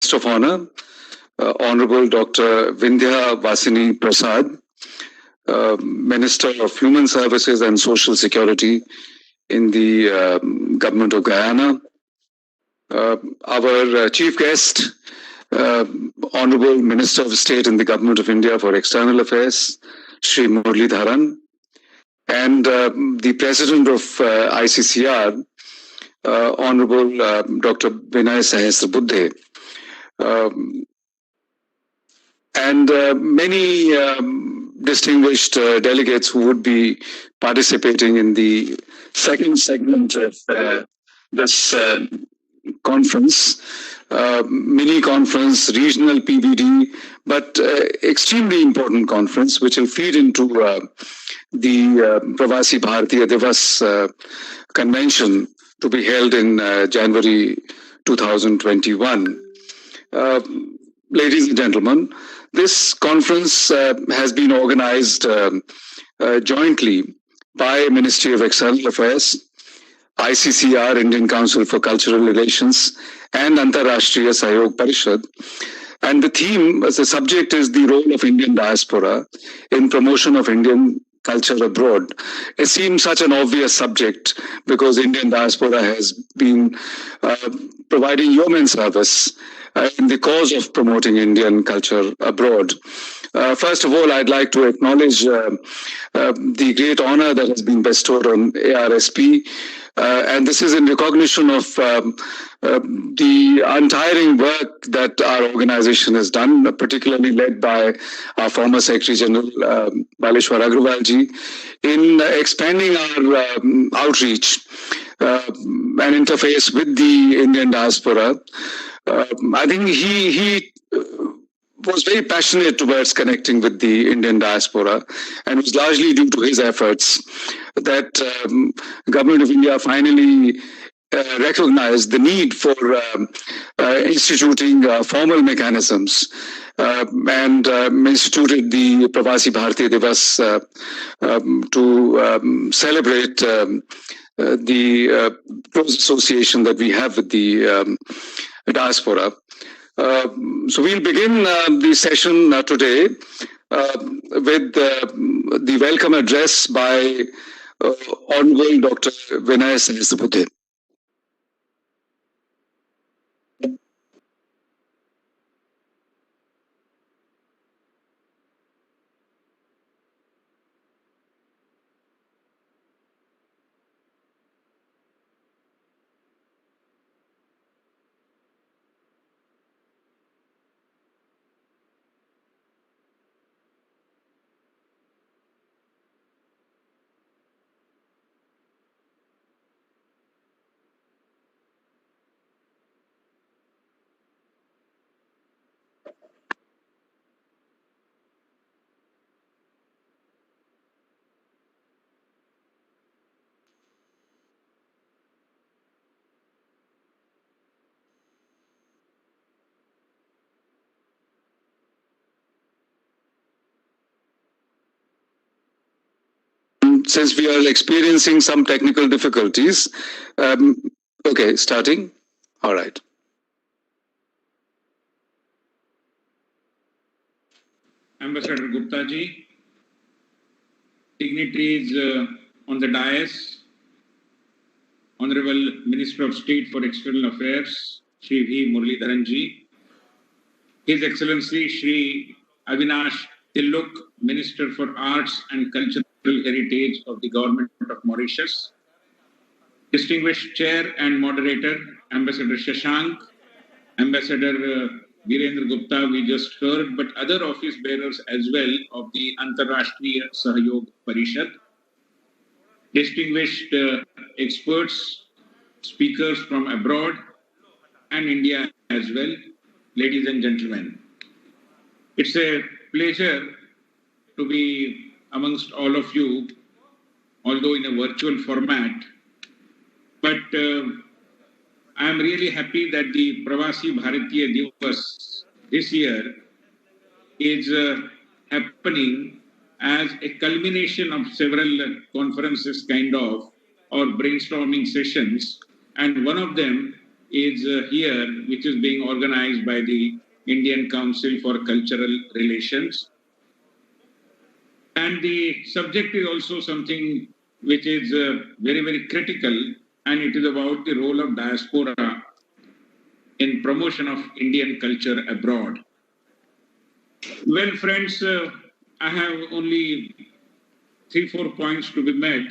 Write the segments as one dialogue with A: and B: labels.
A: guest of honor, Honorable Dr. Vindhya Vasini Prasad, Minister of Human Services and Social Security in the Government of Guyana. Our chief guest, Honorable Minister of State in the Government of India for External Affairs, Shri Muralidharan, and the President of ICCR, Honorable Dr. Vinay Sahasrabuddhe, and many distinguished delegates who would be participating in the second segment of this conference, mini conference, regional PBD, but extremely important conference, which will feed into the Pravasi Bhartiya Divas convention to be held in January 2021. Ladies and gentlemen, this conference has been organized jointly by Ministry of External Affairs, ICCR, Indian Council for Cultural Relations, and Antarashtriya Sahayog Parishad. And the theme, the subject is the role of Indian diaspora in promotion of Indian culture abroad. It seems such an obvious subject because Indian diaspora has been providing yeoman service in the cause of promoting Indian culture abroad. First of all, I'd like to acknowledge the great honor that has been bestowed on ARSP, and this is in recognition of the untiring work that our organization has done, particularly led by our former Secretary General Baleshwar Agrawalji, in expanding our outreach and interface with the Indian diaspora. I think he was very passionate towards connecting with the Indian diaspora, and it was largely due to his efforts that Government of India finally recognized the need for instituting formal mechanisms and instituted the Pravasi Bhartiya Divas to celebrate the close association that we have with the diaspora. So we'll begin the session today with the welcome address by Honorable Dr. Vinay Sahasrabuddhe. Since we are experiencing some technical difficulties, okay, starting. All right.
B: Ambassador Gupta ji, dignitaries on the dais, Honorable Minister of State for External Affairs, Shri V. Muralidharan ji, His Excellency Shri Avinash Tilluk, Minister for Arts and Cultural Heritage of the Government of Mauritius, distinguished Chair and Moderator, Ambassador Shashank, Ambassador Virendra Gupta, we just heard, but other office bearers as well of the Antarashtriya Sahayog Parishad, distinguished experts, speakers from abroad and India as well, ladies and gentlemen. It's a pleasure to be amongst all of you, although in a virtual format, but I am really happy that the Pravasi Bhartiya Divas this year is happening as a culmination of several conferences or brainstorming sessions, and one of them is here, which is being organized by the Indian Council for Cultural Relations. And the subject is also something which is very, very critical, and it is about the role of diaspora in promotion of Indian culture abroad. Well, friends, I have only 3-4 points to be made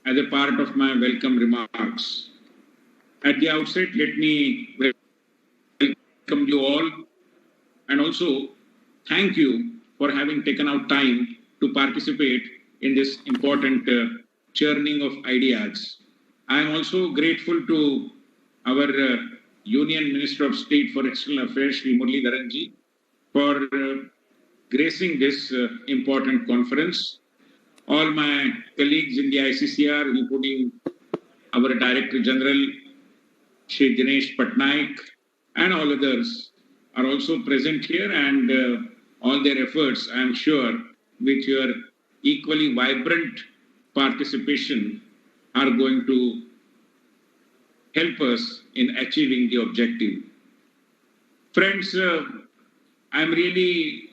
B: as a part of my welcome remarks. At the outset, let me welcome you all and also thank you for having taken out time to participate in this important churning of ideas. I am also grateful to our Union Minister of State for External Affairs, Sri Muralidharanji, for gracing this important conference. All my colleagues in the ICCR, including our Director General, Shri Dinesh Patnaik, and all others are also present here, and all their efforts, I am sure, with your equally vibrant participation, are going to help us in achieving the objective. Friends, I'm really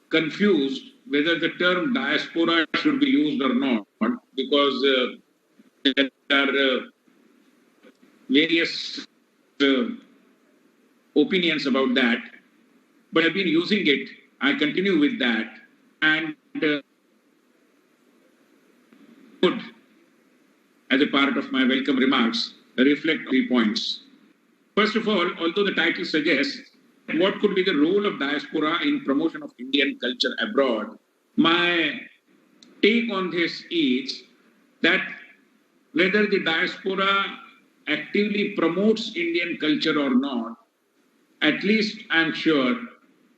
B: confused whether the term diaspora should be used or not, because there are various opinions about that. But I've been using it. I continue with that. And would, as a part of my welcome remarks, reflect 3 points. First of all, although the title suggests what could be the role of diaspora in promotion of Indian culture abroad, my take on this is that whether the diaspora actively promotes Indian culture or not, at least I'm sure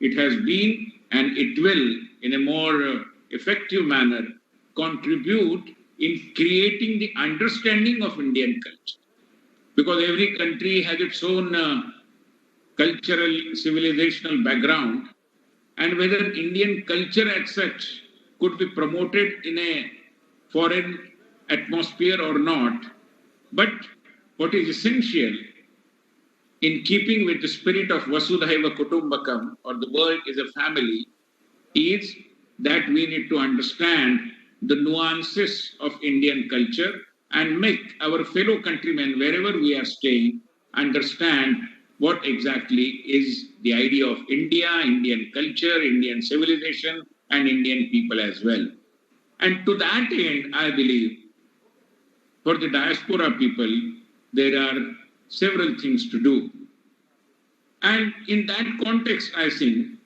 B: it has been and it will, in a more effective manner, contribute in creating the understanding of Indian culture. Because every country has its own cultural, civilizational background, and whether Indian culture as such could be promoted in a foreign atmosphere or not. But what is essential, in keeping with the spirit of Vasudhaiva Kutumbakam, or the world is a family, is that we need to understand the nuances of Indian culture and make our fellow countrymen, wherever we are staying, understand what exactly is the idea of India, Indian culture, Indian civilization, and Indian people as well. And to that end, I believe, for the diaspora people, there are several things to do. And in that context, I think,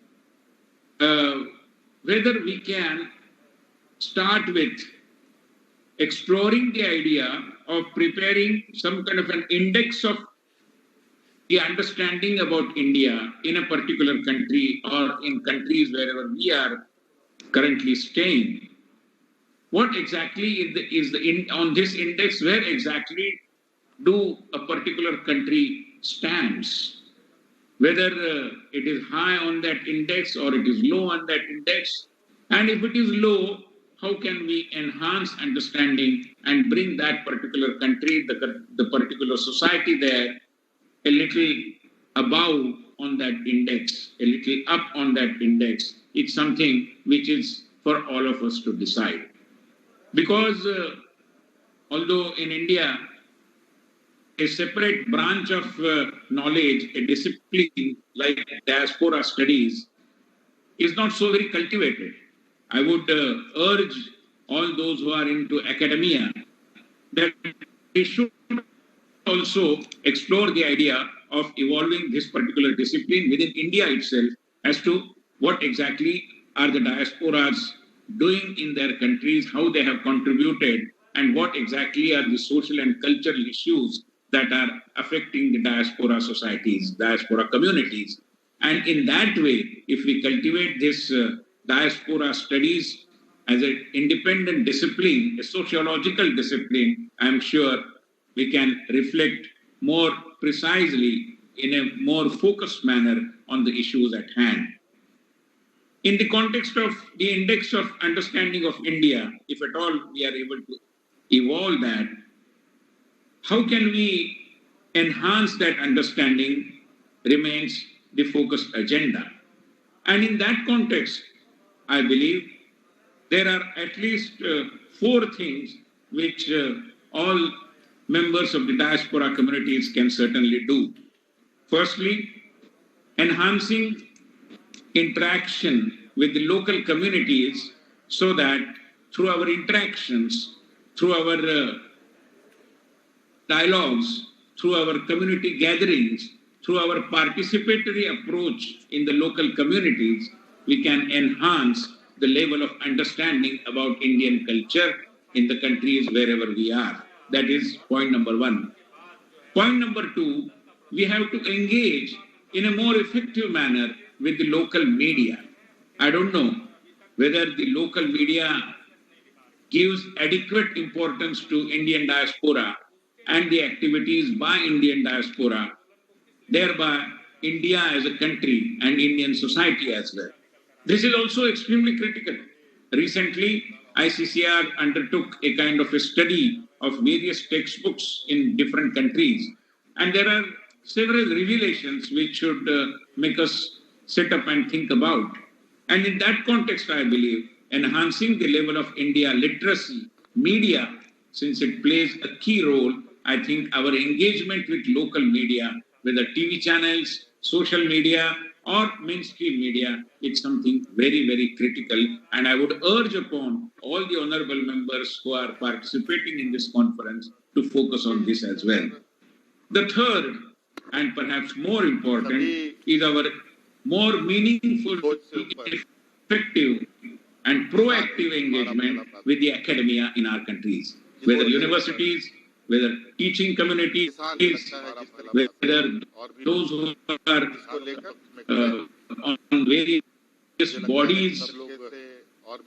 B: whether we can start with exploring the idea of preparing some kind of an index of the understanding about India in a particular country or in countries wherever we are currently staying. What exactly is on this index, where exactly do a particular country stands? Whether it is high on that index or it is low on that index. And if it is low, how can we enhance understanding and bring that particular country, the particular society there, a little above on that index, a little up on that index? It's something which is for all of us to decide. Because although in India, a separate branch of knowledge, a discipline like diaspora studies, is not so very cultivated. I would urge all those who are into academia that they should also explore the idea of evolving this particular discipline within India itself as to what exactly are the diasporas doing in their countries, how they have contributed, and what exactly are the social and cultural issues that are affecting the diaspora societies, diaspora communities. And in that way, if we cultivate this diaspora studies as an independent discipline, a sociological discipline, I'm sure we can reflect more precisely in a more focused manner on the issues at hand. In the context of the index of understanding of India, if at all we are able to evolve that, how can we enhance that understanding remains the focused agenda. And in that context, I believe there are at least four things which all members of the diaspora communities can certainly do. Firstly, enhancing interaction with the local communities so that through our interactions, through our dialogues, through our community gatherings, through our participatory approach in the local communities, we can enhance the level of understanding about Indian culture in the countries wherever we are. That is point number one. Point number two, we have to engage in a more effective manner with the local media. I don't know whether the local media gives adequate importance to Indian diaspora and the activities by Indian diaspora, thereby India as a country and Indian society as well. This is also extremely critical. Recently, ICCR undertook a kind of a study of various textbooks in different countries, and there are several revelations which should make us sit up and think about. And in that context, I believe enhancing the level of India literacy, media, since it plays a key role, I think our engagement with local media, whether TV channels, social media, or mainstream media, it's something very, very critical. And I would urge upon all the honorable members who are participating in this conference to focus on this as well. The third, and perhaps more important, is our more meaningful, effective, and proactive engagement with the academia in our countries, whether universities, whether teaching communities, whether those who are on various bodies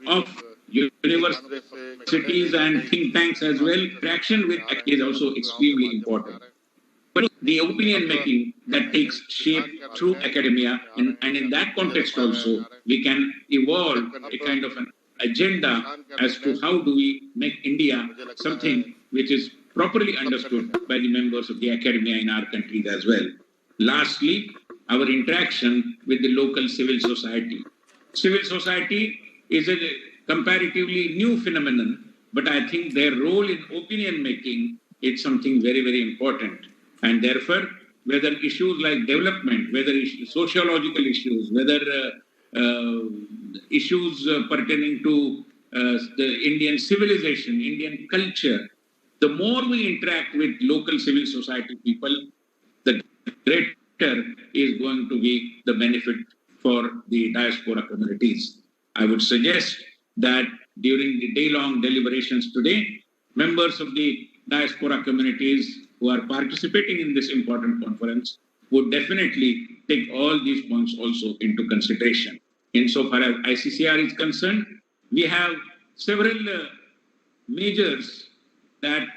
B: of universities and think tanks as well. Interaction with is also extremely important. But the opinion making that takes shape through academia, and in that context also, we can evolve a kind of an agenda as to how do we make India something which is properly understood by the members of the academia in our countries as well. Lastly, our interaction with the local civil society. Civil society is a comparatively new phenomenon, but I think their role in opinion making is something very, very important. And therefore, whether issues like development, whether sociological issues, whether issues pertaining to the Indian civilization, Indian culture, the more we interact with local civil society people, the greater is going to be the benefit for the diaspora communities. I would suggest that during the day-long deliberations today, members of the diaspora communities who are participating in this important conference would definitely take all these points also into consideration. Insofar as ICCR is concerned, we have several measures that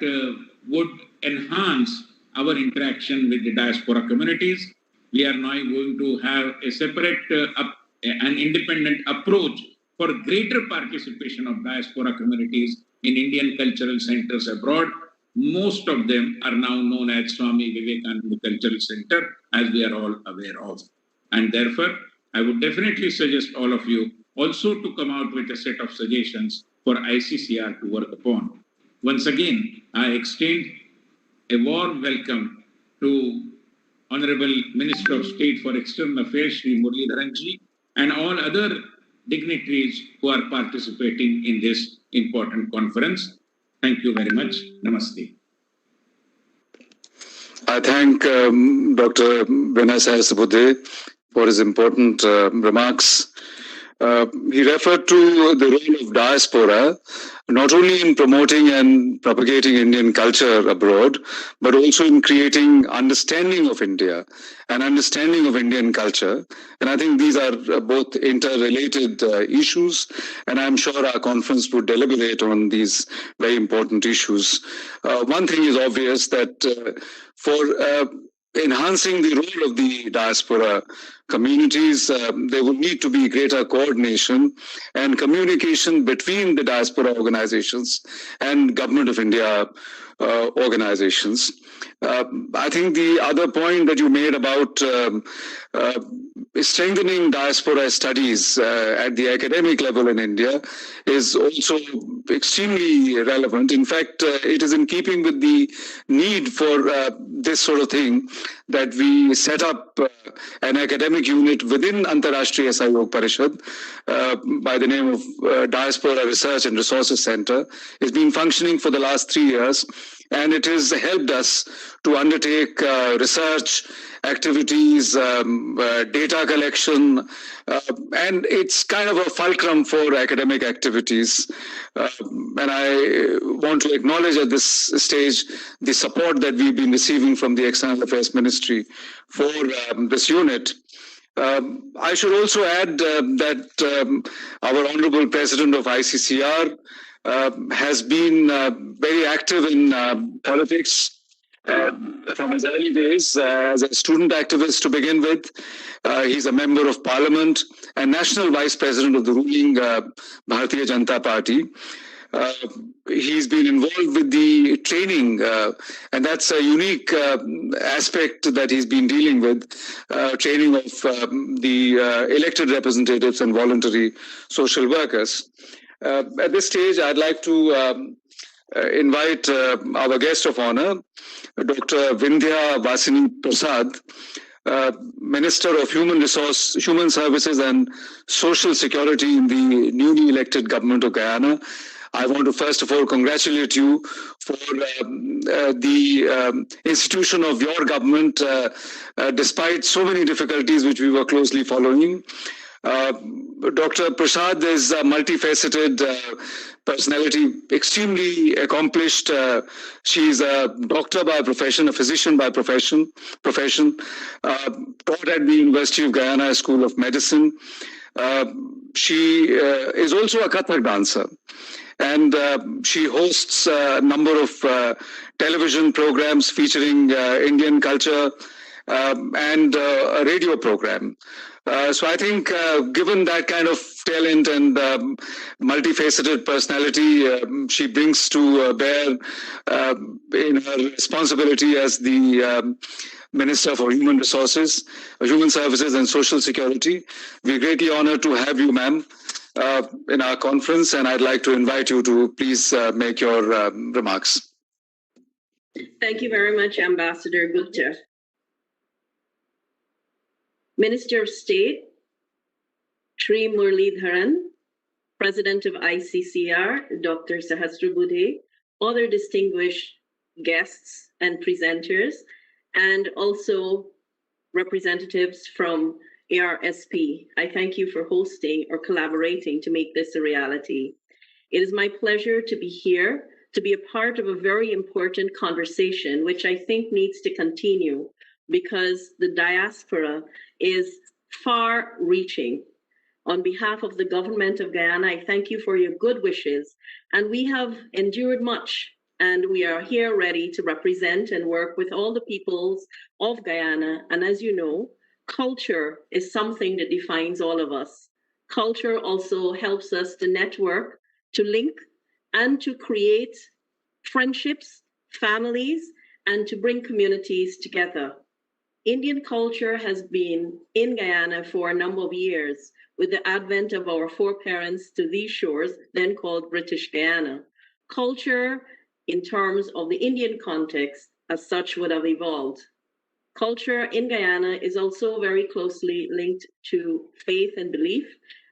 B: would enhance our interaction with the diaspora communities. We are now going to have a separate and independent approach for greater participation of diaspora communities in Indian cultural centers abroad. Most of them are now known as Swami Vivekananda Cultural Center, as we are all aware of. And therefore, I would definitely suggest all of you also to come out with a set of suggestions for ICCR to work upon. Once again, I extend a warm welcome to Honorable Minister of State for External Affairs, Shri Muralidharanji, and all other dignitaries who are participating in this important conference. Thank you very much. Namaste.
A: I thank Dr. Vinay Sahasrabudhe for his important remarks. He referred to the role of diaspora, not only in promoting and propagating Indian culture abroad, but also in creating understanding of India and understanding of Indian culture. And I think these are both interrelated issues, and I'm sure our conference would deliberate on these very important issues. One thing is obvious that for enhancing the role of the diaspora communities, there will need to be greater coordination and communication between the diaspora organizations and Government of India organizations. I think the other point that you made about strengthening diaspora studies at the academic level in India is also extremely relevant. In fact, it is in keeping with the need for this sort of thing that we set up an academic unit within Antarashtriya Sahyog Parishad by the name of Diaspora Research and Resources Center. It's been functioning for the last 3 years, and it has helped us to undertake research activities, data collection, and it's kind of a fulcrum for academic activities. And I want to acknowledge at this stage the support that we've been receiving from the External Affairs Ministry for this unit. I should also add that our Honorable President of ICCR has been very active in politics from his early days as a student activist to begin with. He's a member of parliament and national vice president of the ruling Bhartiya Janata Party. He's been involved with the training, and that's a unique aspect that he's been dealing with, training of the elected representatives and voluntary social workers. At this stage, I'd like to invite our guest of honor, Dr. Vindhya Vasini Prasad, Minister of Human Services and Social Security in the newly elected government of Guyana. I want to first of all congratulate you for the institution of your government, despite so many difficulties which we were closely following. Dr. Prasad is a multifaceted personality, extremely accomplished. She's a doctor by profession, a physician by profession, taught at the University of Guyana School of Medicine. She is also a Kathak dancer, and she hosts a number of television programs featuring Indian culture and a radio program. So I think given that kind of talent and multifaceted personality she brings to bear in her responsibility as the Minister for Human Services and Social Security, we're greatly honored to have you, ma'am, in our conference, and I'd like to invite you to please make your remarks.
C: Thank you very much, Ambassador Gupta. Minister of State, Shri Muralidharan, President of ICCR, Dr. Sahasrabudhe, other distinguished guests and presenters, and also representatives from ARSP. I thank you for hosting or collaborating to make this a reality. It is my pleasure to be here, to be a part of a very important conversation, which I think needs to continue because the diaspora is far-reaching. On behalf of the government of Guyana, I thank you for your good wishes. And we have endured much, and we are here ready to represent and work with all the peoples of Guyana. And as you know, culture is something that defines all of us. Culture also helps us to network, to link, and to create friendships, families, and to bring communities together. Indian culture has been in Guyana for a number of years with the advent of our foreparents to these shores, then called British Guyana. Culture, in terms of the Indian context, as such would have evolved. Culture in Guyana is also very closely linked to faith and belief.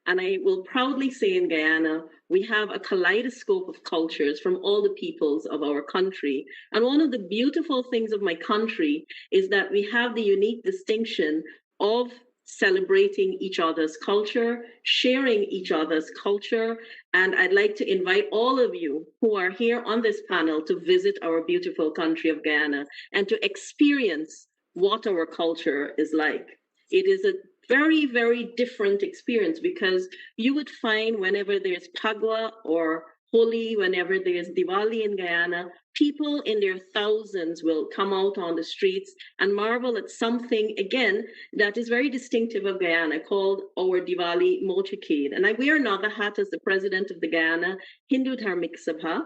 C: And I will proudly say in Guyana, we have a kaleidoscope of cultures from all the peoples of our country. And one of the beautiful things of my country is that we have the unique distinction of celebrating each other's culture, sharing each other's culture. And I'd like to invite all of you who are here on this panel to visit our beautiful country of Guyana and to experience what our culture is like. It is a very, very different experience because you would find whenever there's Pagwa or Holi, whenever there's Diwali in Guyana, people in their thousands will come out on the streets and marvel at something, again, that is very distinctive of Guyana called our Diwali motorcade. And I wear another hat as the president of the Guyana Hindu Dharmik Sabha.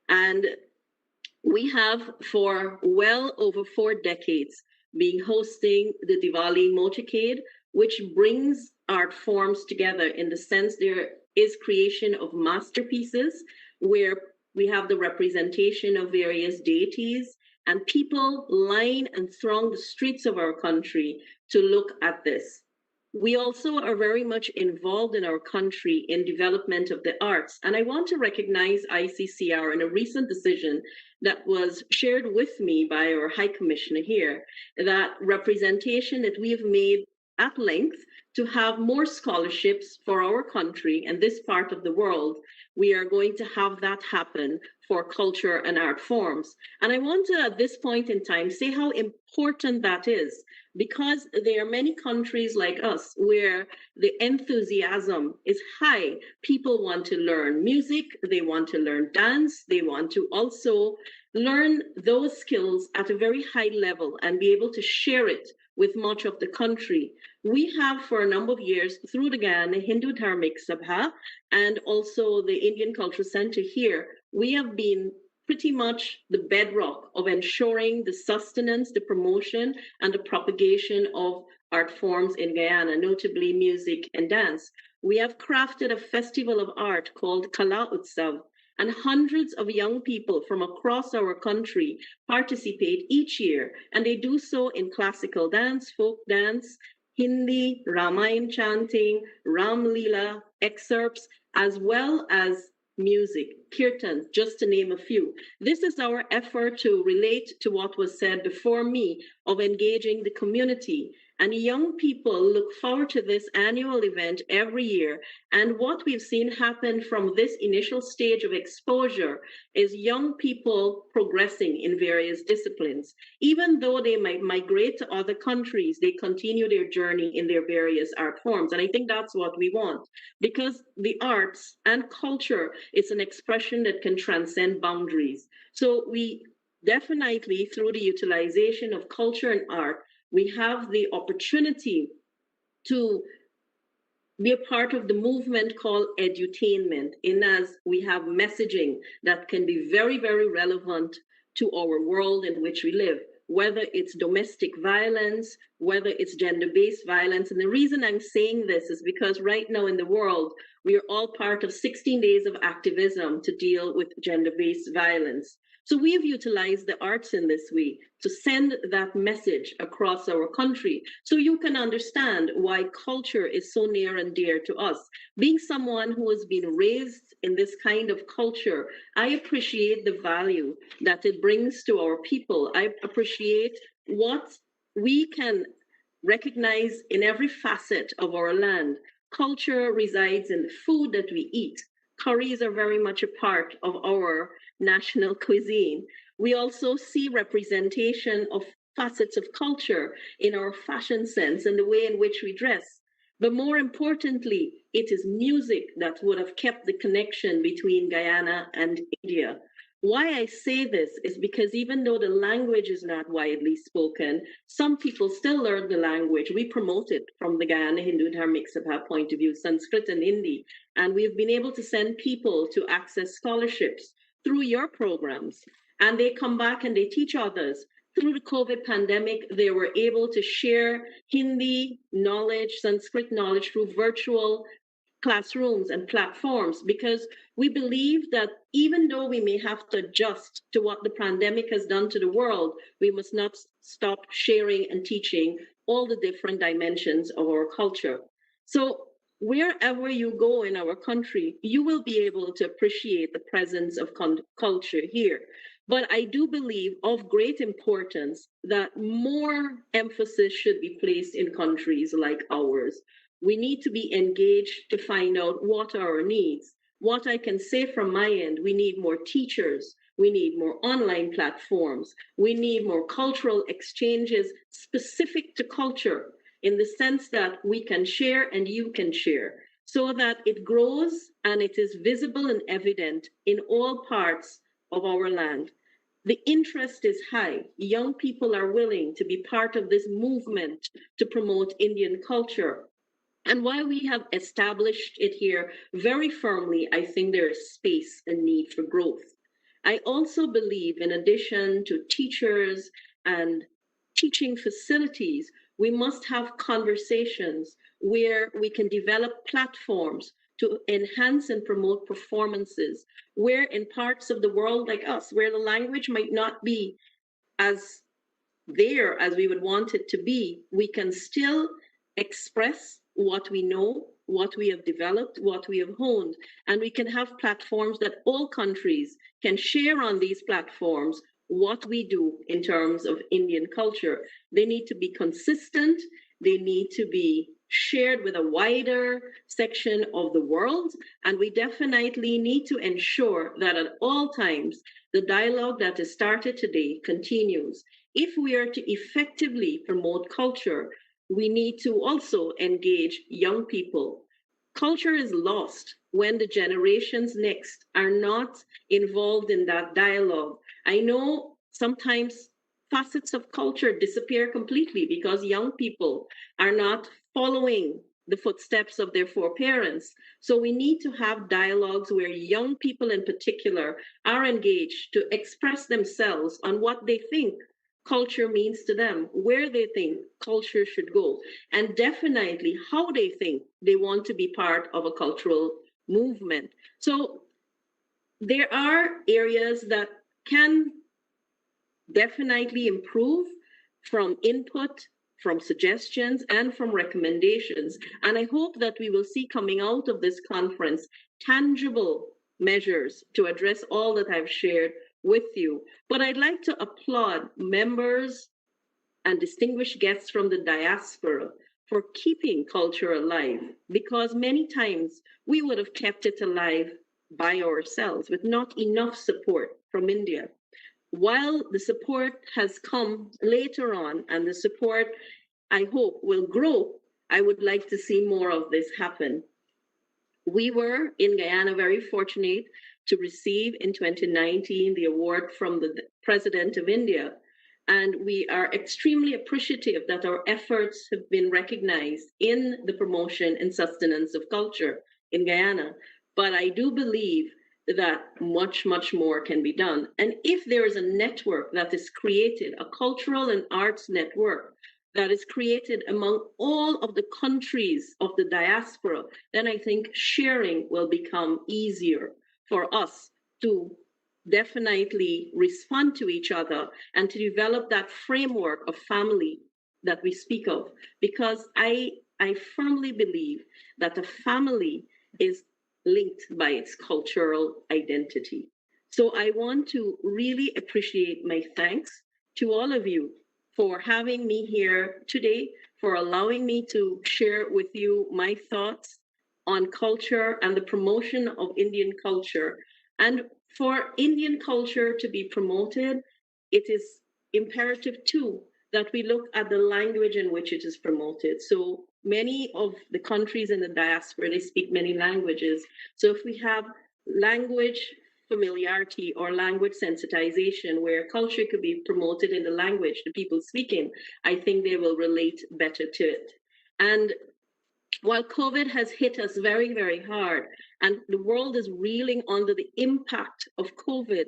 C: And We have for well over 4 decades been hosting the Diwali motorcade, which brings art forms together in the sense there is creation of masterpieces where we have the representation of various deities and people line and throng the streets of our country to look at this. We also are very much involved in our country in development of the arts. And I want to recognize ICCR in a recent decision that was shared with me by our High Commissioner here, that representation that we have made at length to have more scholarships for our country and this part of the world. We are going to have that happen for culture and art forms. And I want to, at this point in time, say how important that is, because there are many countries like us where the enthusiasm is high. People want to learn music, they want to learn dance, they want to also learn those skills at a very high level and be able to share it with much of the country. We have for a number of years through the Guyana Hindu Dharmic Sabha and also the Indian Cultural Center here, we have been pretty much the bedrock of ensuring the sustenance, the promotion, and the propagation of art forms in Guyana, notably music and dance. We have crafted a festival of art called Kala Utsav, and hundreds of young people from across our country participate each year, and they do so in classical dance, folk dance, Hindi, Ramayan chanting, Ram Leela excerpts, as well as music, kirtan, just to name a few. This is our effort to relate to what was said before me of engaging the community. And young people look forward to this annual event every year. And what we've seen happen from this initial stage of exposure is young people progressing in various disciplines. Even though they might migrate to other countries, they continue their journey in their various art forms. And I think that's what we want, because the arts and culture is an expression that can transcend boundaries. So we definitely, through the utilization of culture and art, we have the opportunity to be a part of the movement called edutainment, in as we have messaging that can be very, very relevant to our world in which we live, whether it's domestic violence, whether it's gender-based violence. And the reason I'm saying this is because right now in the world, we are all part of 16 days of activism to deal with gender-based violence. So we have utilized the arts in this way to send that message across our country so you can understand why culture is so near and dear to us. Being someone who has been raised in this kind of culture, I appreciate the value that it brings to our people. I appreciate what we can recognize in every facet of our land. Culture resides in the food that we eat. Curries are very much a part of our national cuisine. We also see representation of facets of culture in our fashion sense and the way in which we dress. But more importantly, it is music that would have kept the connection between Guyana and India. Why I say this is because even though the language is not widely spoken, some people still learn the language. We promote it from the Guyana Hindu Dharmic Sabha point of view, Sanskrit and Hindi. And we've been able to send people to access scholarships through your programs. And they come back and they teach others. Through the COVID pandemic, they were able to share Hindi knowledge, Sanskrit knowledge through virtual classrooms and platforms, because we believe that even though we may have to adjust to what the pandemic has done to the world, we must not stop sharing and teaching all the different dimensions of our culture. So wherever you go in our country, you will be able to appreciate the presence of culture here. But I do believe of great importance that more emphasis should be placed in countries like ours. We need to be engaged to find out what are our needs. What I can say from my end, we need more teachers. We need more online platforms. We need more cultural exchanges specific to culture, in the sense that we can share and you can share, so that it grows and it is visible and evident in all parts of our land. The interest is high. Young people are willing to be part of this movement to promote Indian culture. And while we have established it here very firmly, I think there is space and need for growth. I also believe, in addition to teachers and teaching facilities, we must have conversations where we can develop platforms to enhance and promote performances, where in parts of the world like us, where the language might not be as there as we would want it to be, we can still express what we know, what we have developed, what we have honed, and we can have platforms that all countries can share on these platforms what we do in terms of Indian culture. They need to be consistent, they need to be shared with a wider section of the world, and we definitely need to ensure that at all times the dialogue that is started today continues. If we are to effectively promote culture, we need to also engage young people. Culture is lost when the generations next are not involved in that dialogue. I know sometimes facets of culture disappear completely because young people are not following the footsteps of their foreparents. So we need to have dialogues where young people in particular are engaged to express themselves on what they think culture means to them, where they think culture should go, and definitely how they think they want to be part of a cultural movement. So there are areas that can definitely improve from input, from suggestions, and from recommendations. And I hope that we will see coming out of this conference tangible measures to address all that I've shared with you. But I'd like to applaud members and distinguished guests from the diaspora for keeping culture alive, because many times we would have kept it alive by ourselves with not enough support from India. While the support has come later on, and the support I hope will grow, I would like to see more of this happen. We were in Guyana very fortunate to receive in 2019 the award from the President of India. And we are extremely appreciative that our efforts have been recognized in the promotion and sustenance of culture in Guyana. But I do believe that much, much more can be done. And if there is a network that is created, a cultural and arts network that is created among all of the countries of the diaspora, then I think sharing will become easier for us to definitely respond to each other and to develop that framework of family that we speak of. Because I firmly believe that a family is linked by its cultural identity. So I want to really appreciate my thanks to all of you for having me here today, for allowing me to share with you my thoughts on culture and the promotion of Indian culture. And for Indian culture to be promoted, it is imperative too that we look at the language in which it is promoted. So many of the countries in the diaspora, they speak many languages. So if we have language familiarity or language sensitization where culture could be promoted in the language the people speaking, I think they will relate better to it. And while COVID has hit us very, very hard and the world is reeling under the impact of COVID,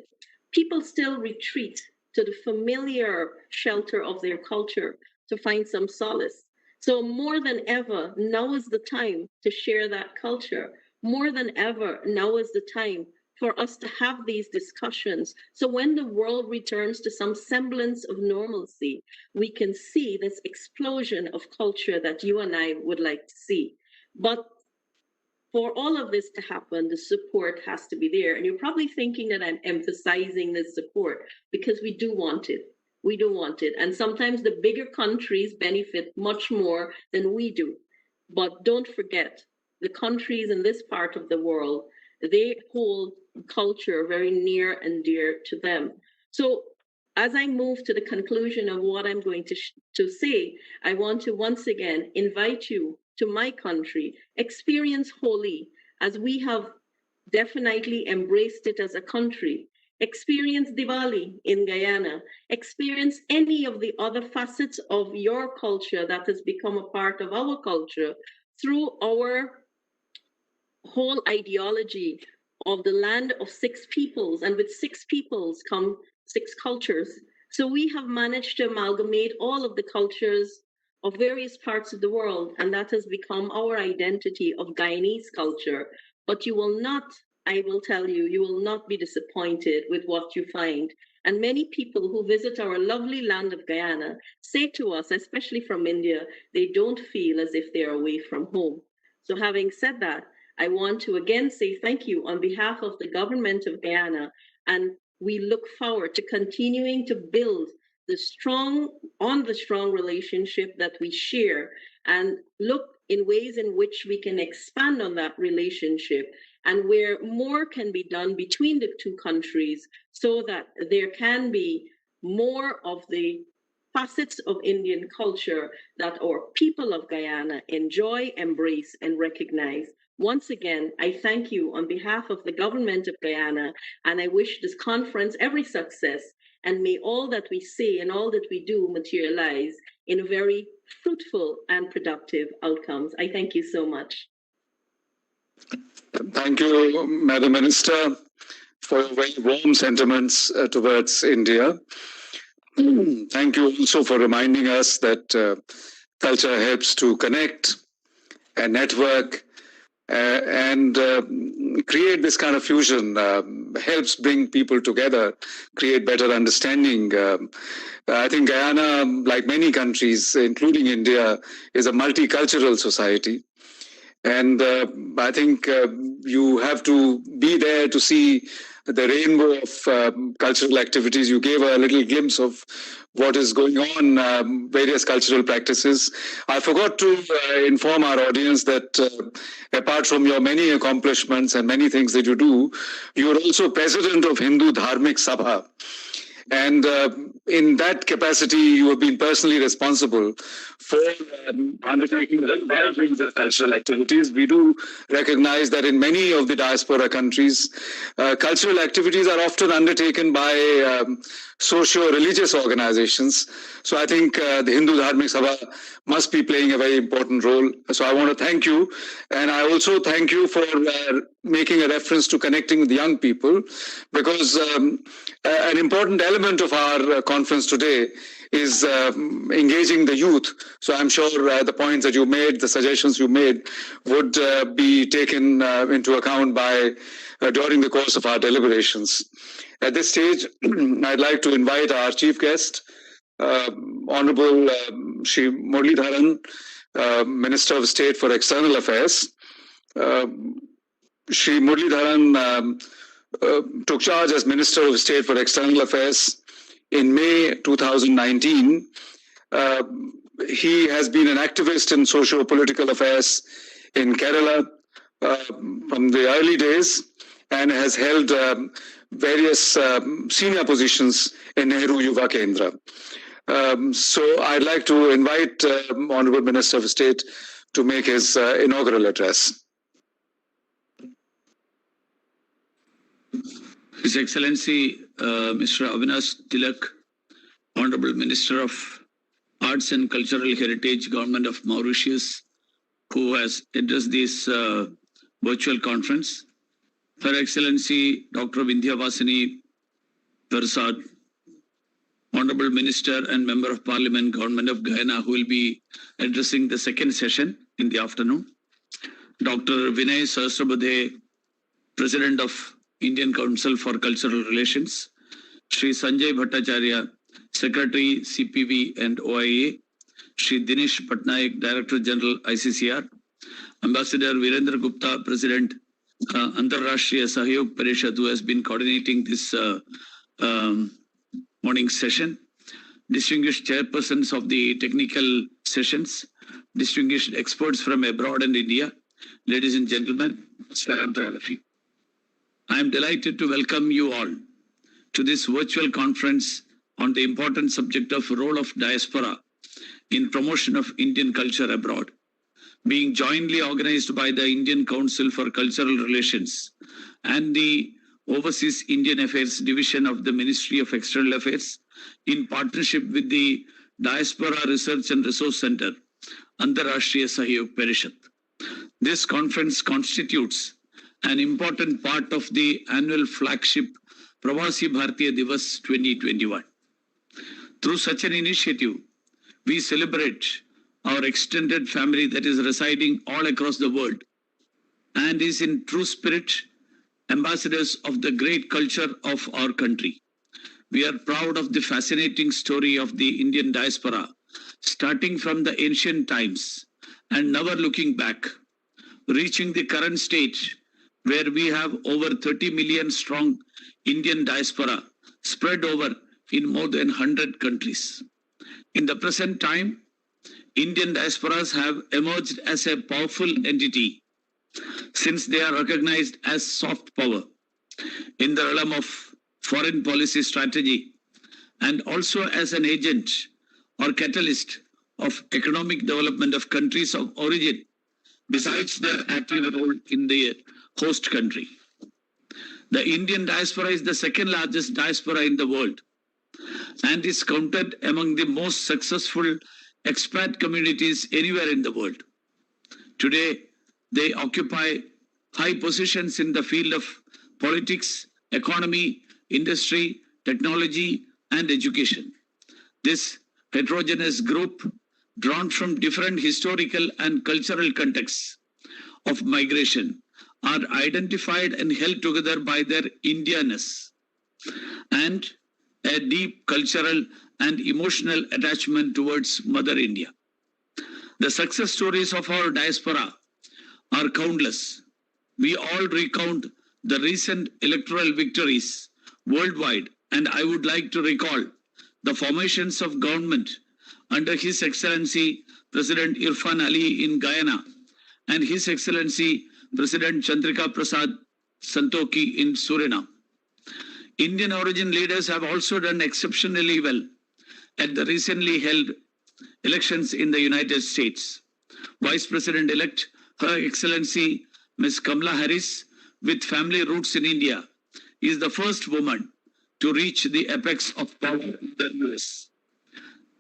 C: people still retreat to the familiar shelter of their culture to find some solace. So more than ever, now is the time to share that culture. More than ever, now is the time for us to have these discussions. So when the world returns to some semblance of normalcy, we can see this explosion of culture that you and I would like to see. But for all of this to happen, the support has to be there. And you're probably thinking that I'm emphasizing this support because we do want it. We do want it. And sometimes the bigger countries benefit much more than we do. But don't forget, the countries in this part of the world, they hold culture very near and dear to them. So as I move to the conclusion of what I'm going to say, I want to once again invite you to my country, experience Holi as we have definitely embraced it as a country. Experience Diwali in Guyana. Experience any of the other facets of your culture that has become a part of our culture through our whole ideology of the land of six peoples, and with six peoples come six cultures. So we have managed to amalgamate all of the cultures of various parts of the world, and that has become our identity of Guyanese culture. But you will not, I will tell you, you will not be disappointed with what you find. And many people who visit our lovely land of Guyana say to us, especially from India, they don't feel as if they're away from home. So having said that, I want to again say thank you on behalf of the government of Guyana, and we look forward to continuing to build the strong relationship that we share, and look in ways in which we can expand on that relationship, and where more can be done between the two countries so that there can be more of the facets of Indian culture that our people of Guyana enjoy, embrace, and recognize. Once again, I thank you on behalf of the government of Guyana, and I wish this conference every success, and may all that we say and all that we do materialize in very fruitful and productive outcomes. I thank you so much.
A: Thank you, Madam Minister, for your very warm sentiments towards India. Thank you also for reminding us that culture helps to connect and network and create this kind of fusion, helps bring people together, create better understanding. I think Guyana, like many countries, including India, is a multicultural society. And I think you have to be there to see the rainbow of cultural activities. You gave a little glimpse of what is going on, various cultural practices. I forgot to inform our audience that apart from your many accomplishments and many things that you do, you are also president of Hindu Dharmik Sabha. And in that capacity, you have been personally responsible for undertaking a range of cultural activities. We do recognize that in many of the diaspora countries, cultural activities are often undertaken by socio-religious organizations. So I think the Hindu Dharmik Sabha must be playing a very important role. So I want to thank you. And I also thank you for making a reference to connecting with young people, because an important element of our conference today is engaging the youth. So I'm sure the points that you made, the suggestions you made, would be taken into account by during the course of our deliberations. At this stage, I'd like to invite our chief guest, Honorable Shri Muralidharan, Minister of State for External Affairs. Shri Muralidharan took charge as Minister of State for External Affairs in May 2019. He has been an activist in socio-political affairs in Kerala from the early days, and has held various senior positions in Nehru Yuva Kendra. So I'd like to invite Honorable Minister of State to make his inaugural address.
D: His Excellency Mr. Avinash Tilak, Honorable Minister of Arts and Cultural Heritage, Government of Mauritius, who has addressed this virtual conference. Her Excellency Dr. Vindhyavasini Persad, Honorable Minister and Member of Parliament, Government of Guyana, who will be addressing the second session in the afternoon. Dr. Vinay Sahasrabudhe, President of Indian Council for Cultural Relations. Shri Sanjay Bhattacharya, Secretary, CPV and OIA. Shri Dinesh Patnaik, Director General, ICCR. Ambassador Virendra Gupta, President, Antarrashtriya Sahyog Parishad, who has been coordinating this morning session. Distinguished chairpersons of the technical sessions, distinguished experts from abroad and India, ladies and gentlemen, salam to all of you. I am delighted to welcome you all to this virtual conference on the important subject of role of diaspora in promotion of Indian culture abroad, being jointly organized by the Indian Council for Cultural Relations and the Overseas Indian Affairs Division of the Ministry of External Affairs in partnership with the Diaspora Research and Resource Center, Antarrashtriya Sahyog Parishad. This conference constitutes an important part of the annual flagship Pravasi Bhartiya Divas 2021. Through such an initiative, we celebrate our extended family that is residing all across the world and is in true spirit ambassadors of the great culture of our country. We are proud of the fascinating story of the Indian diaspora, starting from the ancient times and never looking back, reaching the current stage where we have over 30 million strong Indian diaspora spread over in more than 100 countries. In the present time, Indian diasporas have emerged as a powerful entity since they are recognized as soft power in the realm of foreign policy strategy and also as an agent or catalyst of economic development of countries of origin besides their active role in the host country. The Indian diaspora is the second largest diaspora in the world and is counted among the most successful expat communities anywhere in the world. Today, they occupy high positions in the field of politics, economy, industry, technology, and education. This heterogeneous group, drawn from different historical and cultural contexts of migration, are identified and held together by their Indianness and a deep cultural and emotional attachment towards Mother India. The success stories of our diaspora are countless. We all recount the recent electoral victories worldwide, and I would like to recall the formations of government under His Excellency President Irfan Ali in Guyana and His Excellency President Chandrika Prasad Santokhi in Suriname. Indian origin leaders have also done exceptionally well at the recently held elections in the United States. Vice President-elect Her Excellency Ms. Kamala Harris, with family roots in India, is the first woman to reach the apex of power in the US.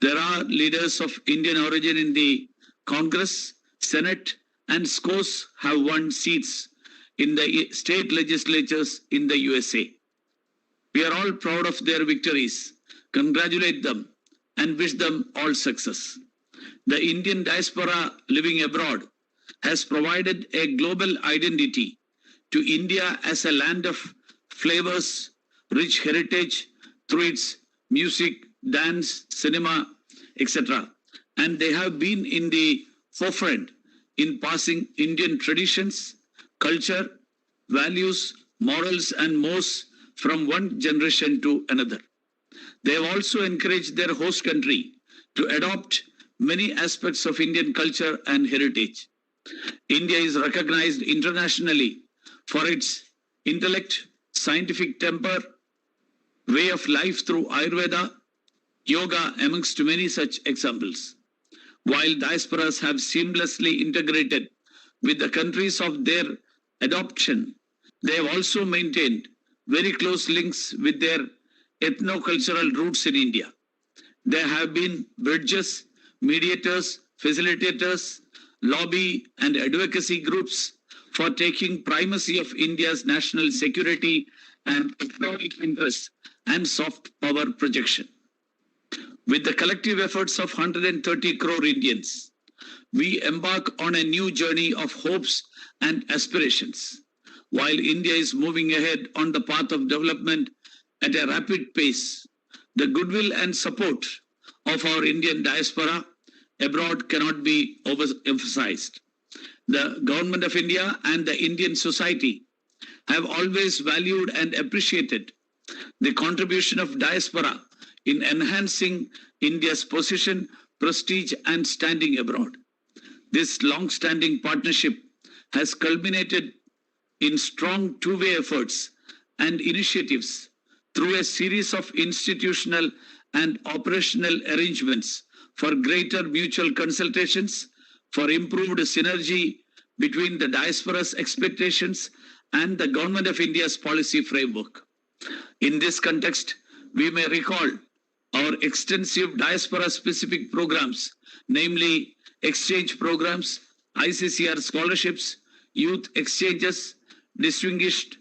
D: There are leaders of Indian origin in the Congress, Senate, and scores have won seats in the state legislatures in the USA. We are all proud of their victories, congratulate them, and wish them all success. The Indian diaspora living abroad has provided a global identity to India as a land of flavors, rich heritage through its music, dance, cinema, etc. And they have been in the forefront in passing Indian traditions, culture, values, morals, and mores from one generation to another. They have also encouraged their host country to adopt many aspects of Indian culture and heritage. India is recognized internationally for its intellect, scientific temper, way of life through Ayurveda, yoga, amongst many such examples. While diasporas have seamlessly integrated with the countries of their adoption, they have also maintained very close links with their ethno-cultural roots in India. There have been bridges, mediators, facilitators, lobby and advocacy groups for taking primacy of India's national security and economic interests and soft power projection. With the collective efforts of 130 crore Indians, we embark on a new journey of hopes and aspirations. While India is moving ahead on the path of development at a rapid pace, the goodwill and support of our Indian diaspora abroad cannot be overemphasized. The Government of India and the Indian society have always valued and appreciated the contribution of diaspora in enhancing India's position, prestige, and standing abroad. This long-standing partnership has culminated in strong two-way efforts and initiatives through a series of institutional and operational arrangements for greater mutual consultations, for improved synergy between the diaspora's expectations and the Government of India's policy framework. In this context, we may recall our extensive diaspora-specific programs, namely exchange programs, ICCR scholarships, youth exchanges, Distinguished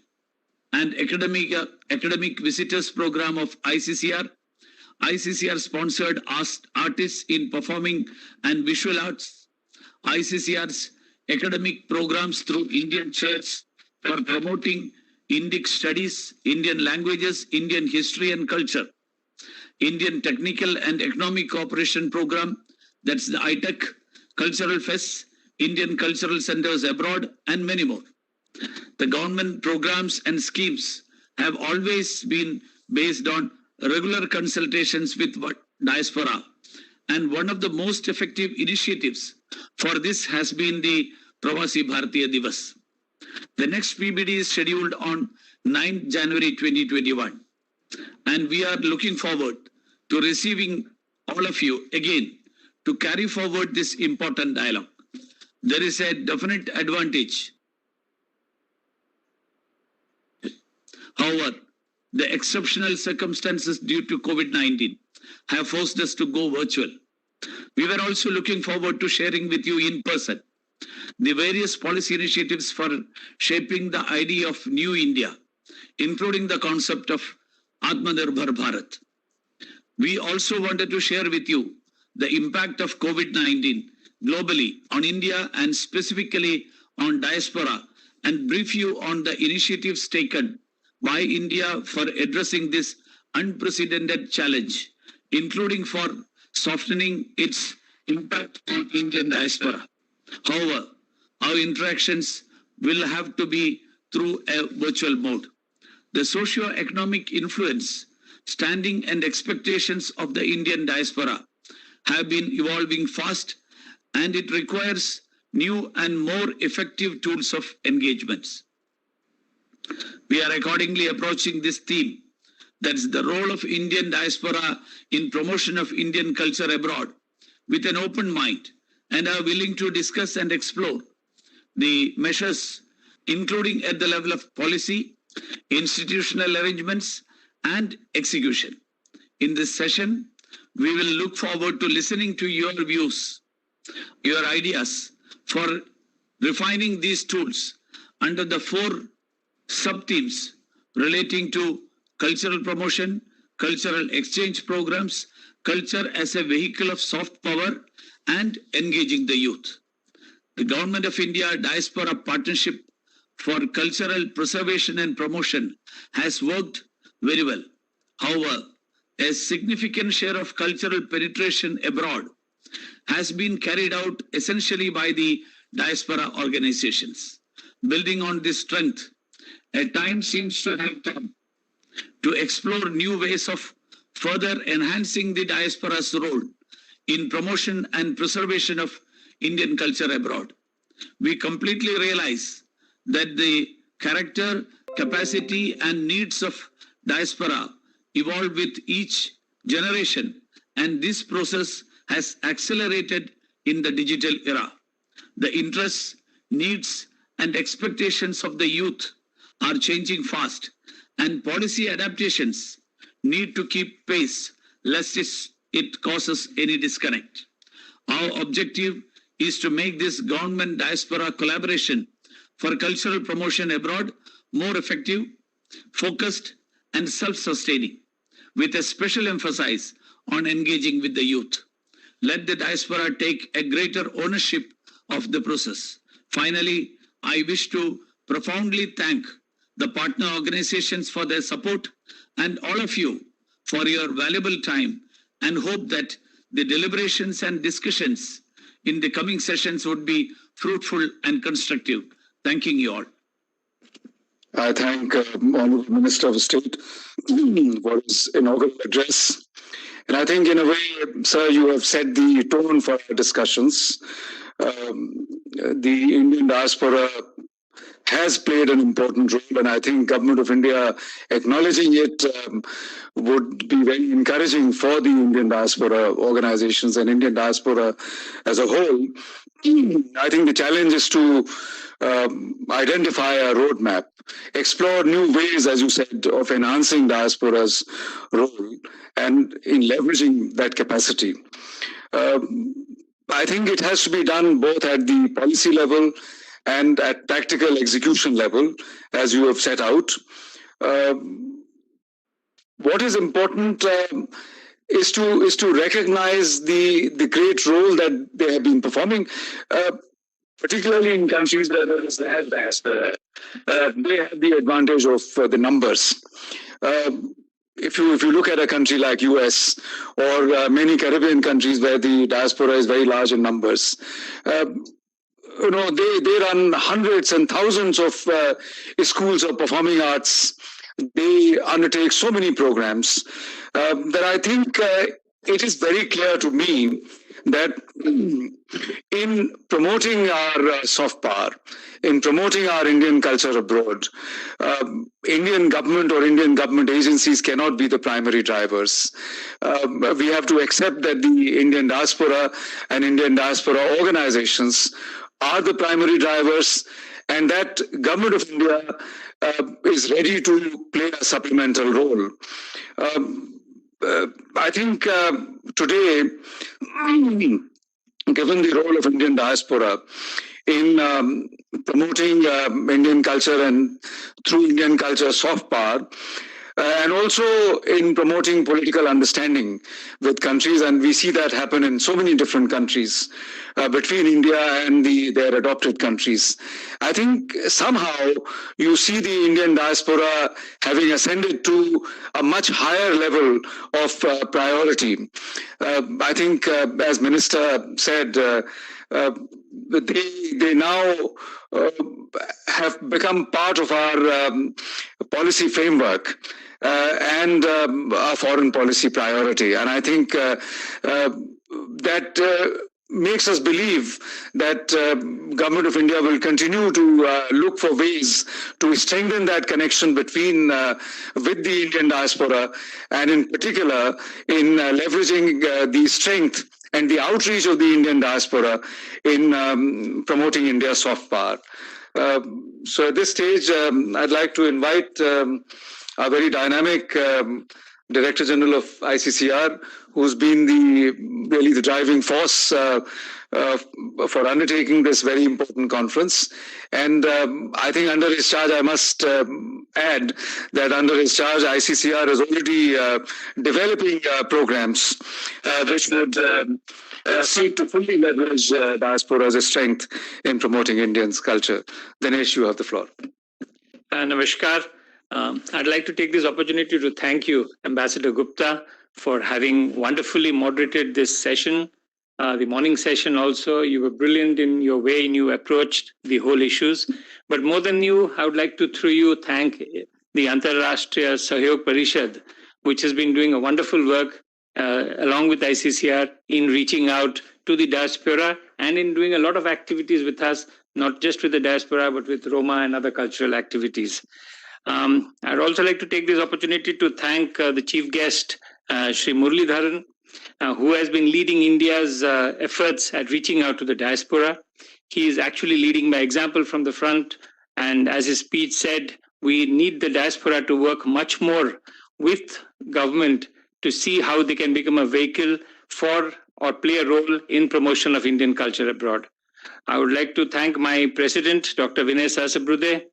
D: and Academic Visitors Program of ICCR. ICCR sponsored artists in performing and visual arts. ICCR's academic programs through Indian church for promoting Indic studies, Indian languages, Indian history and culture. Indian Technical and Economic Cooperation Program, that's the ITEC, Cultural Fests, Indian Cultural Centers Abroad, and many more. The government programs and schemes have always been based on regular consultations with diaspora. And one of the most effective initiatives for this has been the Pravasi Bhartiya Divas. The next PBD is scheduled on 9th January 2021. And we are looking forward to receiving all of you again to carry forward this important dialogue. There is a definite advantage. However, the exceptional circumstances due to COVID-19 have forced us to go virtual. We were also looking forward to sharing with you in person the various policy initiatives for shaping the idea of New India, including the concept of Atmanirbhar Bharat. We also wanted to share with you the impact of COVID-19 globally on India and specifically on diaspora, and brief you on the initiatives taken by India for addressing this unprecedented challenge, including for softening its impact on Indian diaspora. However, our interactions will have to be through a virtual mode. The socio-economic influence, standing and expectations of the Indian diaspora have been evolving fast, and it requires new and more effective tools of engagements. We are accordingly approaching this theme, that's the role of Indian diaspora in promotion of Indian culture abroad, with an open mind, and are willing to discuss and explore the measures, including at the level of policy, institutional arrangements, and execution. In this session, we will look forward to listening to your views, your ideas for refining these tools under the 4 sub-themes relating to cultural promotion, cultural exchange programs, culture as a vehicle of soft power, and engaging the youth. The Government of India Diaspora Partnership for Cultural Preservation and Promotion has worked very well. However, a significant share of cultural penetration abroad has been carried out essentially by the diaspora organizations. Building on this strength, a time seems to have come to explore new ways of further enhancing the diaspora's role in promotion and preservation of Indian culture abroad. We completely realize that the character, capacity, and needs of diaspora evolve with each generation, and this process has accelerated in the digital era. The interests, needs, and expectations of the youth are changing fast, and policy adaptations need to keep pace lest it causes any disconnect. Our objective is to make this government diaspora collaboration for cultural promotion abroad more effective, focused, and self-sustaining, with a special emphasis on engaging with the youth. Let the diaspora take a greater ownership of the process. Finally, I wish to profoundly thank the partner organizations for their support and all of you for your valuable time, and hope that the deliberations and discussions in the coming sessions would be fruitful and constructive. Thanking you all.
A: I thank Honorable Minister of State for his inaugural address. And I think in a way, sir, you have set the tone for our discussions. The Indian diaspora has played an important role, and I think Government of India acknowledging it would be very encouraging for the Indian diaspora organizations and Indian diaspora as a whole. I think the challenge is to identify a roadmap, explore new ways, as you said, of enhancing diaspora's role and in leveraging that capacity. I think it has to be done both at the policy level and at tactical execution level, as you have set out. What is important is to recognize the great role that they have been performing, particularly in countries that have they have the advantage of the numbers. If you look at a country like US or many Caribbean countries where the diaspora is very large in numbers, they run hundreds and thousands of schools of performing arts. They undertake so many programs that I think it is very clear to me that in promoting our soft power, in promoting our Indian culture abroad, Indian government or Indian government agencies cannot be the primary drivers. We have to accept that the Indian diaspora and Indian diaspora organizations are the primary drivers, and that government of India is ready to play a supplemental role. I think today, given the role of Indian diaspora in promoting Indian culture and through Indian culture soft power, and also in promoting political understanding with countries, and we see that happen in so many different countries between India and their adopted countries. I think somehow you see the Indian diaspora having ascended to a much higher level of priority. I think, as Minister said, they now have become part of our policy framework and a foreign policy priority. And I think that makes us believe that Government of India will continue to look for ways to strengthen that connection between with the Indian diaspora, and in particular in leveraging the strength and the outreach of the Indian diaspora in promoting India's soft power. So at this stage, I'd like to invite a very dynamic Director General of ICCR, who's been really the driving force for undertaking this very important conference. And I think under his charge, I must add that under his charge, ICCR is already developing programs which would seek to fully leverage diaspora's strength in promoting Indians' culture. Dinesh, you have the floor.
E: Namaskar. I'd like to take this opportunity to thank you, Ambassador Gupta, for having wonderfully moderated this session. The morning session also, you were brilliant in your way you approached the whole issues. But more than you, I would like to, through you, thank the Antarrashtriya Sahyog Parishad, which has been doing a wonderful work along with ICCR in reaching out to the diaspora and in doing a lot of activities with us, not just with the diaspora, but with Roma and other cultural activities. I'd also like to take this opportunity to thank the chief guest, Shri Muralidharan, who has been leading India's efforts at reaching out to the diaspora. He is actually leading by example from the front. And as his speech said, we need the diaspora to work much more with government to see how they can become a vehicle for or play a role in promotion of Indian culture abroad. I would like to thank my president, Dr. Vinay Sahasrabudhe,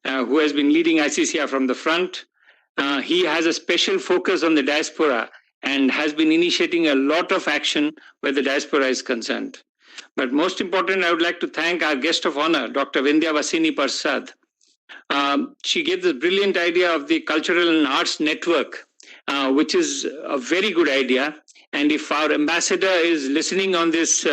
E: who has been leading ICCR from the front. He has a special focus on the diaspora and has been initiating a lot of action where the diaspora is concerned. But most important, I would like to thank our guest of honor, Dr. Vindhya Vasini Prasad. She gave this brilliant idea of the Cultural and Arts Network, which is a very good idea. And if our ambassador is listening on this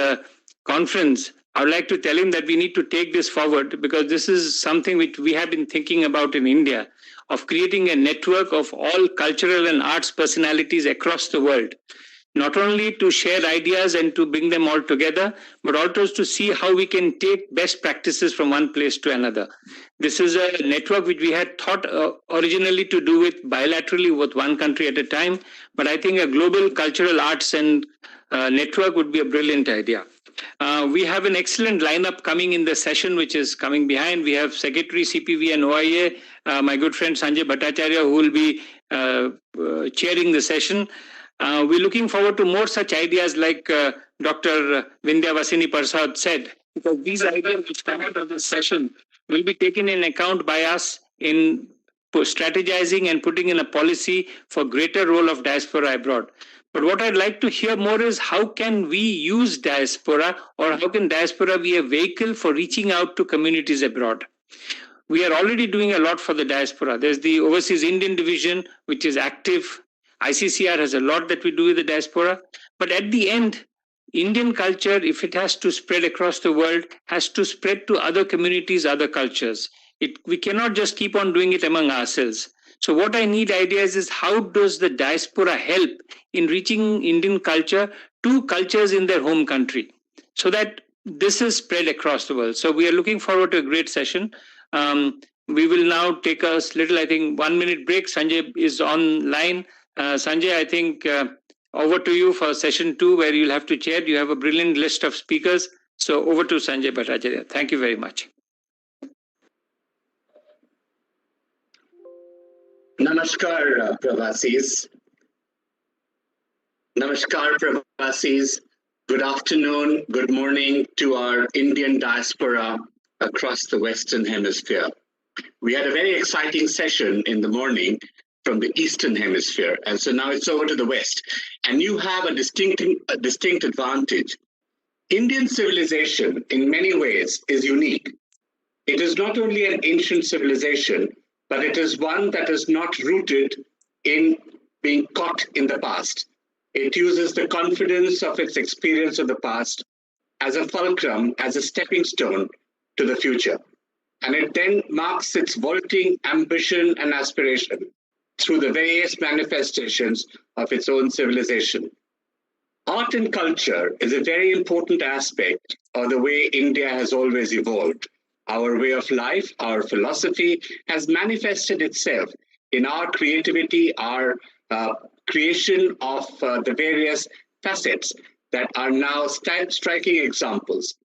E: conference, I would like to tell him that we need to take this forward, because this is something which we have been thinking about in India, of creating a network of all cultural and arts personalities across the world, not only to share ideas and to bring them all together, but also to see how we can take best practices from one place to another. This is a network which we had thought originally to do with bilaterally with one country at a time, but I think a global cultural arts and network would be a brilliant idea. We have an excellent lineup coming in the session, which is coming behind. We have Secretary CPV and OIA, my good friend Sanjay Bhattacharya, who will be chairing the session. We're looking forward to more such ideas like Dr. Vindhya Vasini Prasad said. because these ideas which come out of this session will be taken in account by us in strategizing and putting in a policy for greater role of diaspora abroad. But what I'd like to hear more is how can we use diaspora, or how can diaspora be a vehicle for reaching out to communities abroad? We are already doing a lot for the diaspora. There's the Overseas Indian Division, which is active. ICCR has a lot that we do with the diaspora. But at the end, Indian culture, if it has to spread across the world, has to spread to other communities, other cultures. We cannot just keep on doing it among ourselves. So what I need ideas is how does the diaspora help in reaching Indian culture to cultures in their home country, so that this is spread across the world. So we are looking forward to a great session. We will now take a little, I think, 1 minute break. Sanjay is online. Sanjay, I think over to you for session 2, where you'll have to chair. You have a brilliant list of speakers. So over to Sanjay Bhattacharya. Thank you very much.
F: Namaskar, Pravasis. Namaskar, Pravasis. Good afternoon, good morning to our Indian diaspora across the Western Hemisphere. We had a very exciting session in the morning from the Eastern Hemisphere, and so now it's over to the West. And you have a distinct advantage. Indian civilization, in many ways, is unique. It is not only an ancient civilization, but it is one that is not rooted in being caught in the past. It uses the confidence of its experience of the past as a fulcrum, as a stepping stone to the future. And it then marks its vaulting ambition and aspiration through the various manifestations of its own civilization. Art and culture is a very important aspect of the way India has always evolved. Our way of life, our philosophy has manifested itself in our creativity, our creation of the various facets that are now striking examples.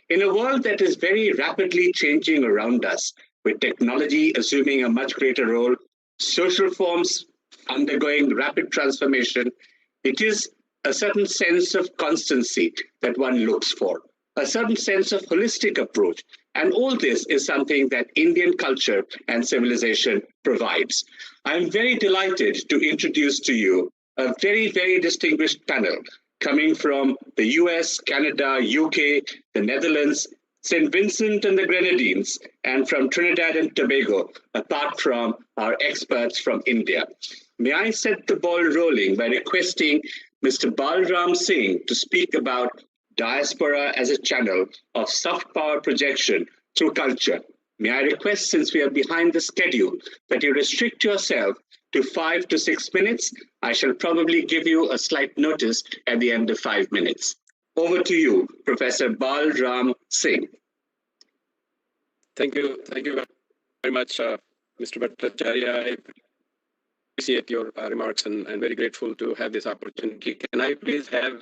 F: In a world that is very rapidly changing around us, with technology assuming a much greater role, social forms undergoing rapid transformation, it is a certain sense of constancy that one looks for, a certain sense of holistic approach. And all this is something that Indian culture and civilization provides. I'm very delighted to introduce to you a very, very distinguished panel coming from the US, Canada, UK, the Netherlands, St. Vincent and the Grenadines, and from Trinidad and Tobago, apart from our experts from India. May I set the ball rolling by requesting Mr. Balram Singh to speak about diaspora as a channel of soft power projection through culture. May I request, since we are behind the schedule, that you restrict yourself to 5 to 6 minutes. I shall probably give you a slight notice at the end of 5 minutes. Over to you, Professor Balram Singh.
G: Thank you very much, Mr. Bhattacharya. I appreciate your remarks and very grateful to have this opportunity. Can I please have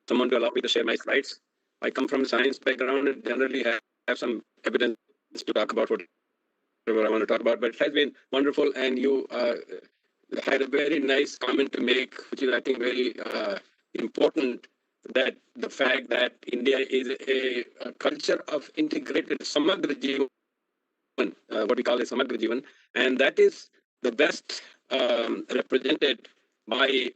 G: someone to allow me to share my slides? I come from a science background and generally have some evidence to talk about whatever I want to talk about, but it has been wonderful, and you had a very nice comment to make, which is, I think, very important, that the fact that India is a culture of integrated Samagra Jivan, what we call a Samagra Jivan, and that is the best represented by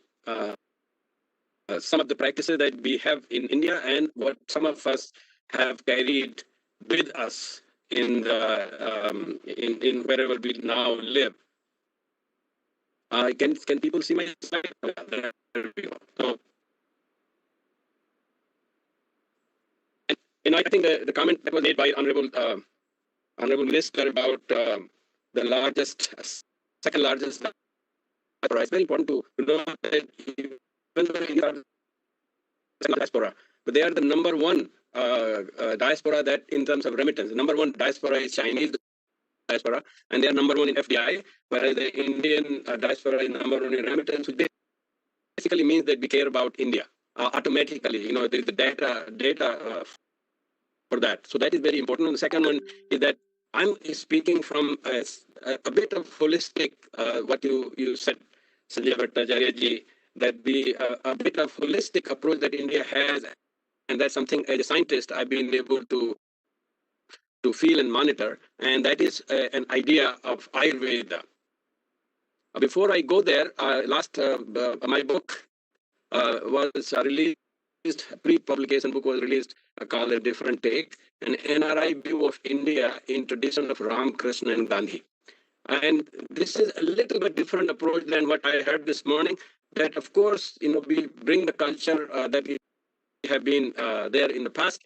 G: some of the practices that we have in India and what some of us have carried with us in in wherever we now live. Can people see my slide? There we go. So, I think the comment that was made by Honorable Minister about the largest, second largest diaspora, it's very important to know that even though India is diaspora, but they are the number one diaspora that in terms of remittance. The number one diaspora is Chinese diaspora, and they are number one in FDI, whereas the Indian diaspora is number one in remittance, which basically means that we care about India automatically. You know, there is the data for that. So that is very important. And the second one is that I'm speaking from a bit of holistic, what you said, Sanjay Bhattacharya ji, that a bit of holistic approach that India has and that's something as a scientist I've been able to feel and monitor, and that is an idea of Ayurveda. Before I go there, my book was released, pre-publication book was released called A Different Take, an NRI view of India in tradition of Ram, Krishna and Gandhi. And this is a little bit different approach than what I heard this morning, that of course, we bring the culture that we have been there in the past,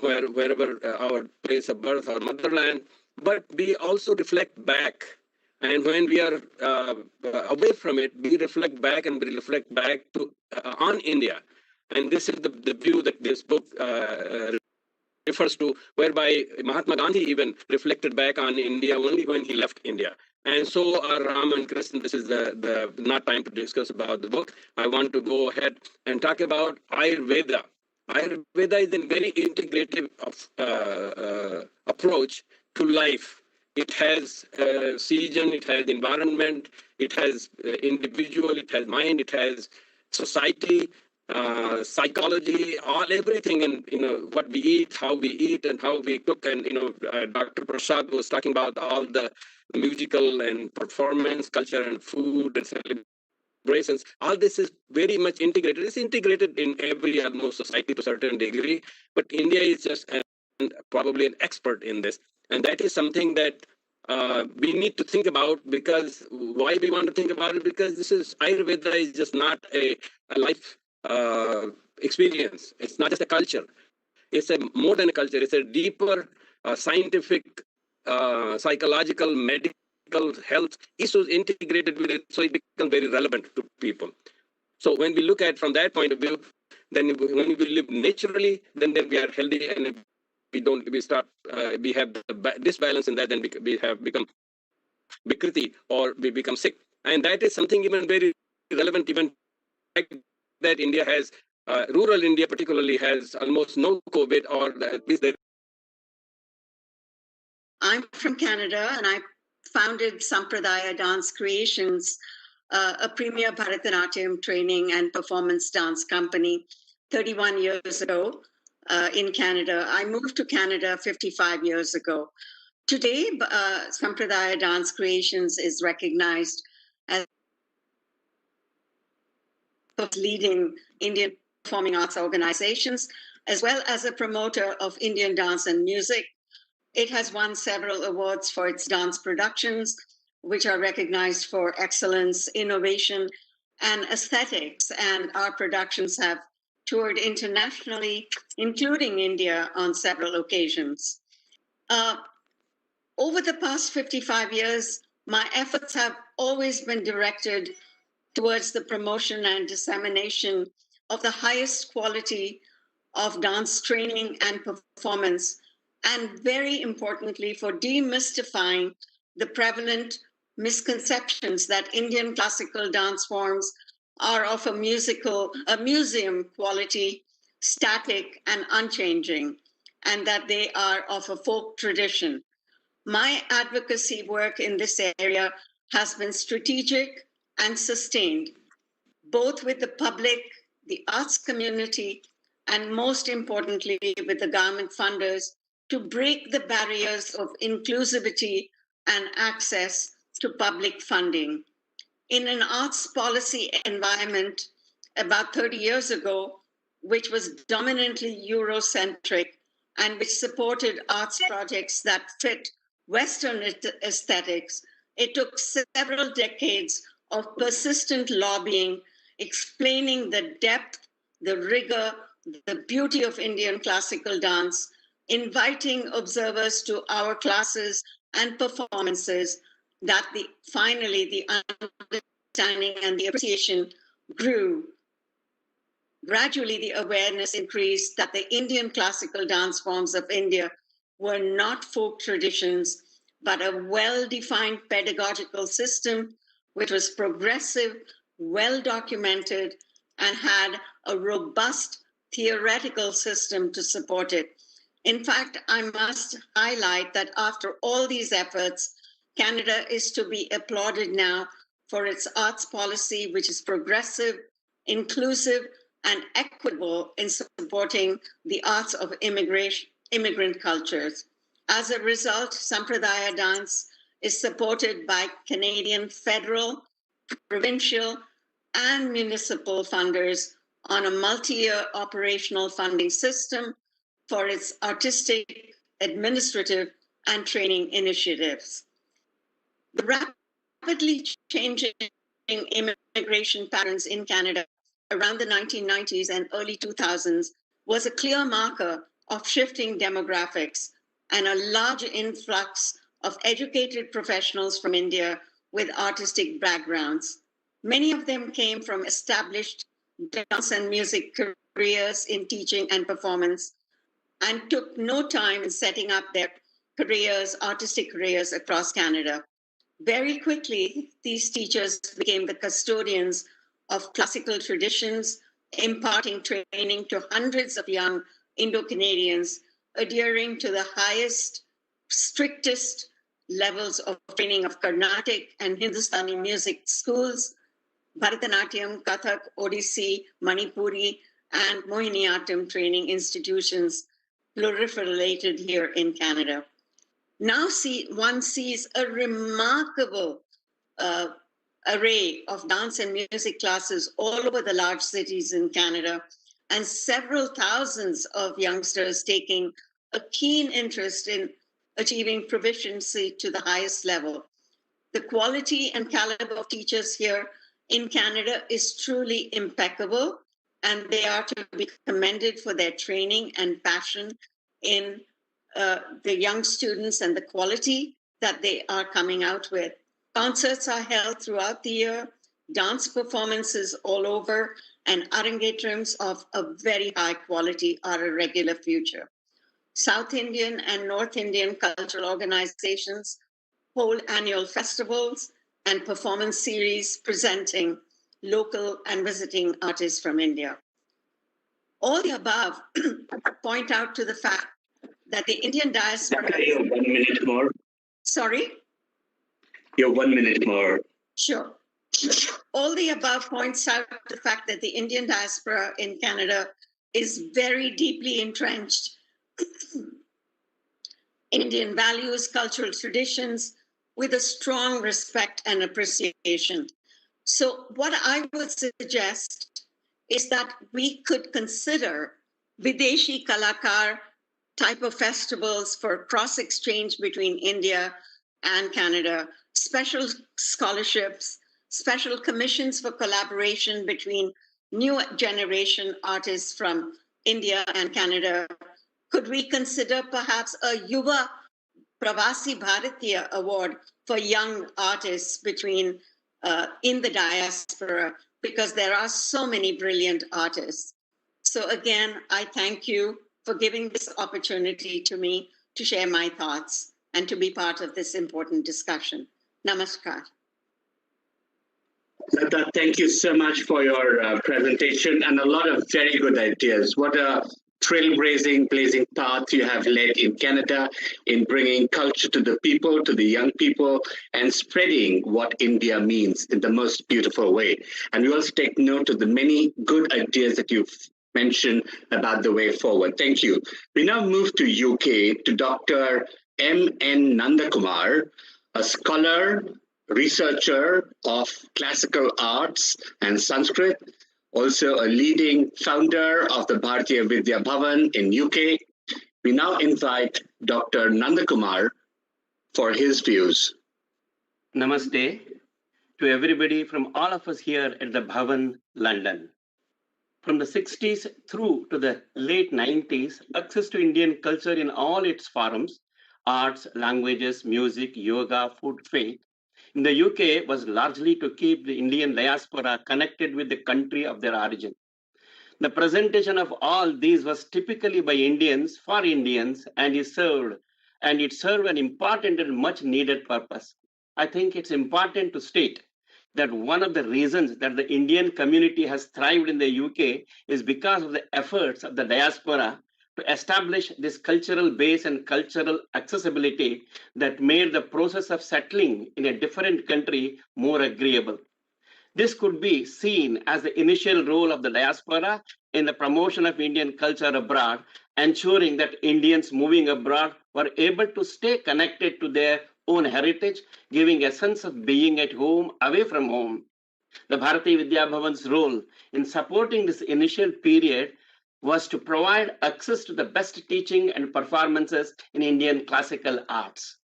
G: wherever our place of birth or motherland, but we also reflect back. And when we are away from it, we reflect back and we reflect back to on India. And this is the view that this book refers to, whereby Mahatma Gandhi even reflected back on India only when he left India. And so Ram and Krishna, this is the not time to discuss about the book. I want to go ahead and talk about Ayurveda. Ayurveda is a very integrative approach to life. It has season, it has environment, it has individual, it has mind, it has society, psychology, everything, and what we eat, how we eat, and how we cook. And Dr. Prasad was talking about all the musical and performance, culture and food and celebrations. All this is very much integrated. It's integrated in every almost society to a certain degree, but India is just probably an expert in this, and that is something that we need to think about. Because why we want to think about it? Because this is Ayurveda is just not a life experience. It's not just a culture. It's more than a culture. It's a deeper scientific, psychological, medical health issues integrated with it, so it becomes very relevant to people. So when we look at from that point of view, then when we live naturally, then we are healthy, and if we have disbalance in that, then we have become Vikriti, or we become sick. And that is something even very relevant, even that India has, rural India particularly, has almost no COVID, or at least there.
H: I'm from Canada, and I founded Sampradaya Dance Creations, a premier Bharatanatyam training and performance dance company 31 years ago in Canada. I moved to Canada 55 years ago. Today, Sampradaya Dance Creations is recognized as leading Indian performing arts organizations, as well as a promoter of Indian dance and music. It has won several awards for its dance productions, which are recognized for excellence, innovation, and aesthetics. And our productions have toured internationally, including India, on several occasions. Over the past 55 years, my efforts have always been directed towards the promotion and dissemination of the highest quality of dance training and performance, and very importantly, for demystifying the prevalent misconceptions that Indian classical dance forms are of a museum quality, static and unchanging, and that they are of a folk tradition. My advocacy work in this area has been strategic and sustained, both with the public, the arts community, and most importantly, with the government funders, to break the barriers of inclusivity and access to public funding. In an arts policy environment about 30 years ago, which was dominantly Eurocentric and which supported arts projects that fit Western aesthetics, it took several decades of persistent lobbying, explaining the depth, the rigor, the beauty of Indian classical dance, inviting observers to our classes and performances, that finally the understanding and the appreciation grew. Gradually, the awareness increased that the Indian classical dance forms of India were not folk traditions, but a well-defined pedagogical system which was progressive, well-documented, and had a robust theoretical system to support it. In fact, I must highlight that after all these efforts, Canada is to be applauded now for its arts policy, which is progressive, inclusive, and equitable in supporting the arts of immigrant cultures. As a result, Sampradaya dance is supported by Canadian federal, provincial, and municipal funders on a multi-year operational funding system for its artistic, administrative, and training initiatives. The rapidly changing immigration patterns in Canada around the 1990s and early 2000s was a clear marker of shifting demographics and a large influx of educated professionals from India with artistic backgrounds. Many of them came from established dance and music careers in teaching and performance and took no time in setting up their careers, artistic careers across Canada. Very quickly, these teachers became the custodians of classical traditions, imparting training to hundreds of young Indo-Canadians, adhering to the highest, strictest levels of training of Carnatic and Hindustani music schools, Bharatanatyam, Kathak, Odissi, Manipuri, and Mohiniyattam training institutions proliferated here in Canada. Now one sees a remarkable array of dance and music classes all over the large cities in Canada, and several thousands of youngsters taking a keen interest in achieving proficiency to the highest level. The quality and caliber of teachers here in Canada is truly impeccable, and they are to be commended for their training and passion in the young students and the quality that they are coming out with. Concerts are held throughout the year, dance performances all over, and arangetrams of a very high quality are a regular feature. South Indian and North Indian cultural organizations hold annual festivals and performance series presenting local and visiting artists from India. All the above point out to the fact that the Indian diaspora...
F: You have 1 minute more.
H: Sorry?
F: You have 1 minute more.
H: Sure. All the above points out the fact that the Indian diaspora in Canada is very deeply entrenched in Indian values, cultural traditions, with a strong respect and appreciation. So what I would suggest is that we could consider Videshi Kalakar type of festivals for cross-exchange between India and Canada, special scholarships, special commissions for collaboration between new generation artists from India and Canada. Could we consider perhaps a Yuva Pravasi Bhartiya award for young artists between in the diaspora, because there are so many brilliant artists. So again, I thank you for giving this opportunity to me to share my thoughts and to be part of this important discussion. Namaskar.
F: Lata, thank you so much for your presentation and a lot of very good ideas. What a trailblazing path you have led in Canada in bringing culture to the people, to the young people, and spreading what India means in the most beautiful way. And we also take note of the many good ideas that you've mentioned about the way forward. Thank you. We now move to UK, to Dr. M.N. Nandakumar, a scholar, researcher of classical arts and Sanskrit, also a leading founder of the Bhartiya Vidya Bhavan in UK. We now invite Dr. Nandakumar for his views.
I: Namaste to everybody from all of us here at the Bhavan, London. From the 60s through to the late 90s, access to Indian culture in all its forms, arts, languages, music, yoga, food, faith, in the UK was largely to keep the Indian diaspora connected with the country of their origin. The presentation of all these was typically by Indians for Indians, and it served an important and much needed purpose. I think it's important to state that one of the reasons that the Indian community has thrived in the UK is because of the efforts of the diaspora to establish this cultural base and cultural accessibility that made the process of settling in a different country more agreeable. This could be seen as the initial role of the diaspora in the promotion of Indian culture abroad, ensuring that Indians moving abroad were able to stay connected to their own heritage, giving a sense of being at home, away from home. The Bharatiya Vidya Bhavan's role in supporting this initial period was to provide access to the best teaching and performances in Indian classical arts.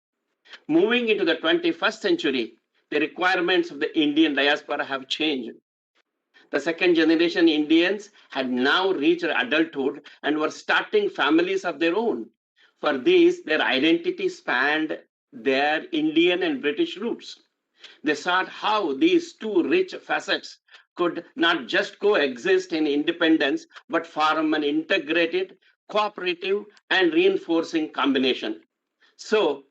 I: Moving into the 21st century, the requirements of the Indian diaspora have changed. The second generation Indians had now reached adulthood and were starting families of their own. For these, their identity spanned their Indian and British roots. They sought how these two rich facets could not just coexist in independence, but form an integrated, cooperative, and reinforcing combination. So,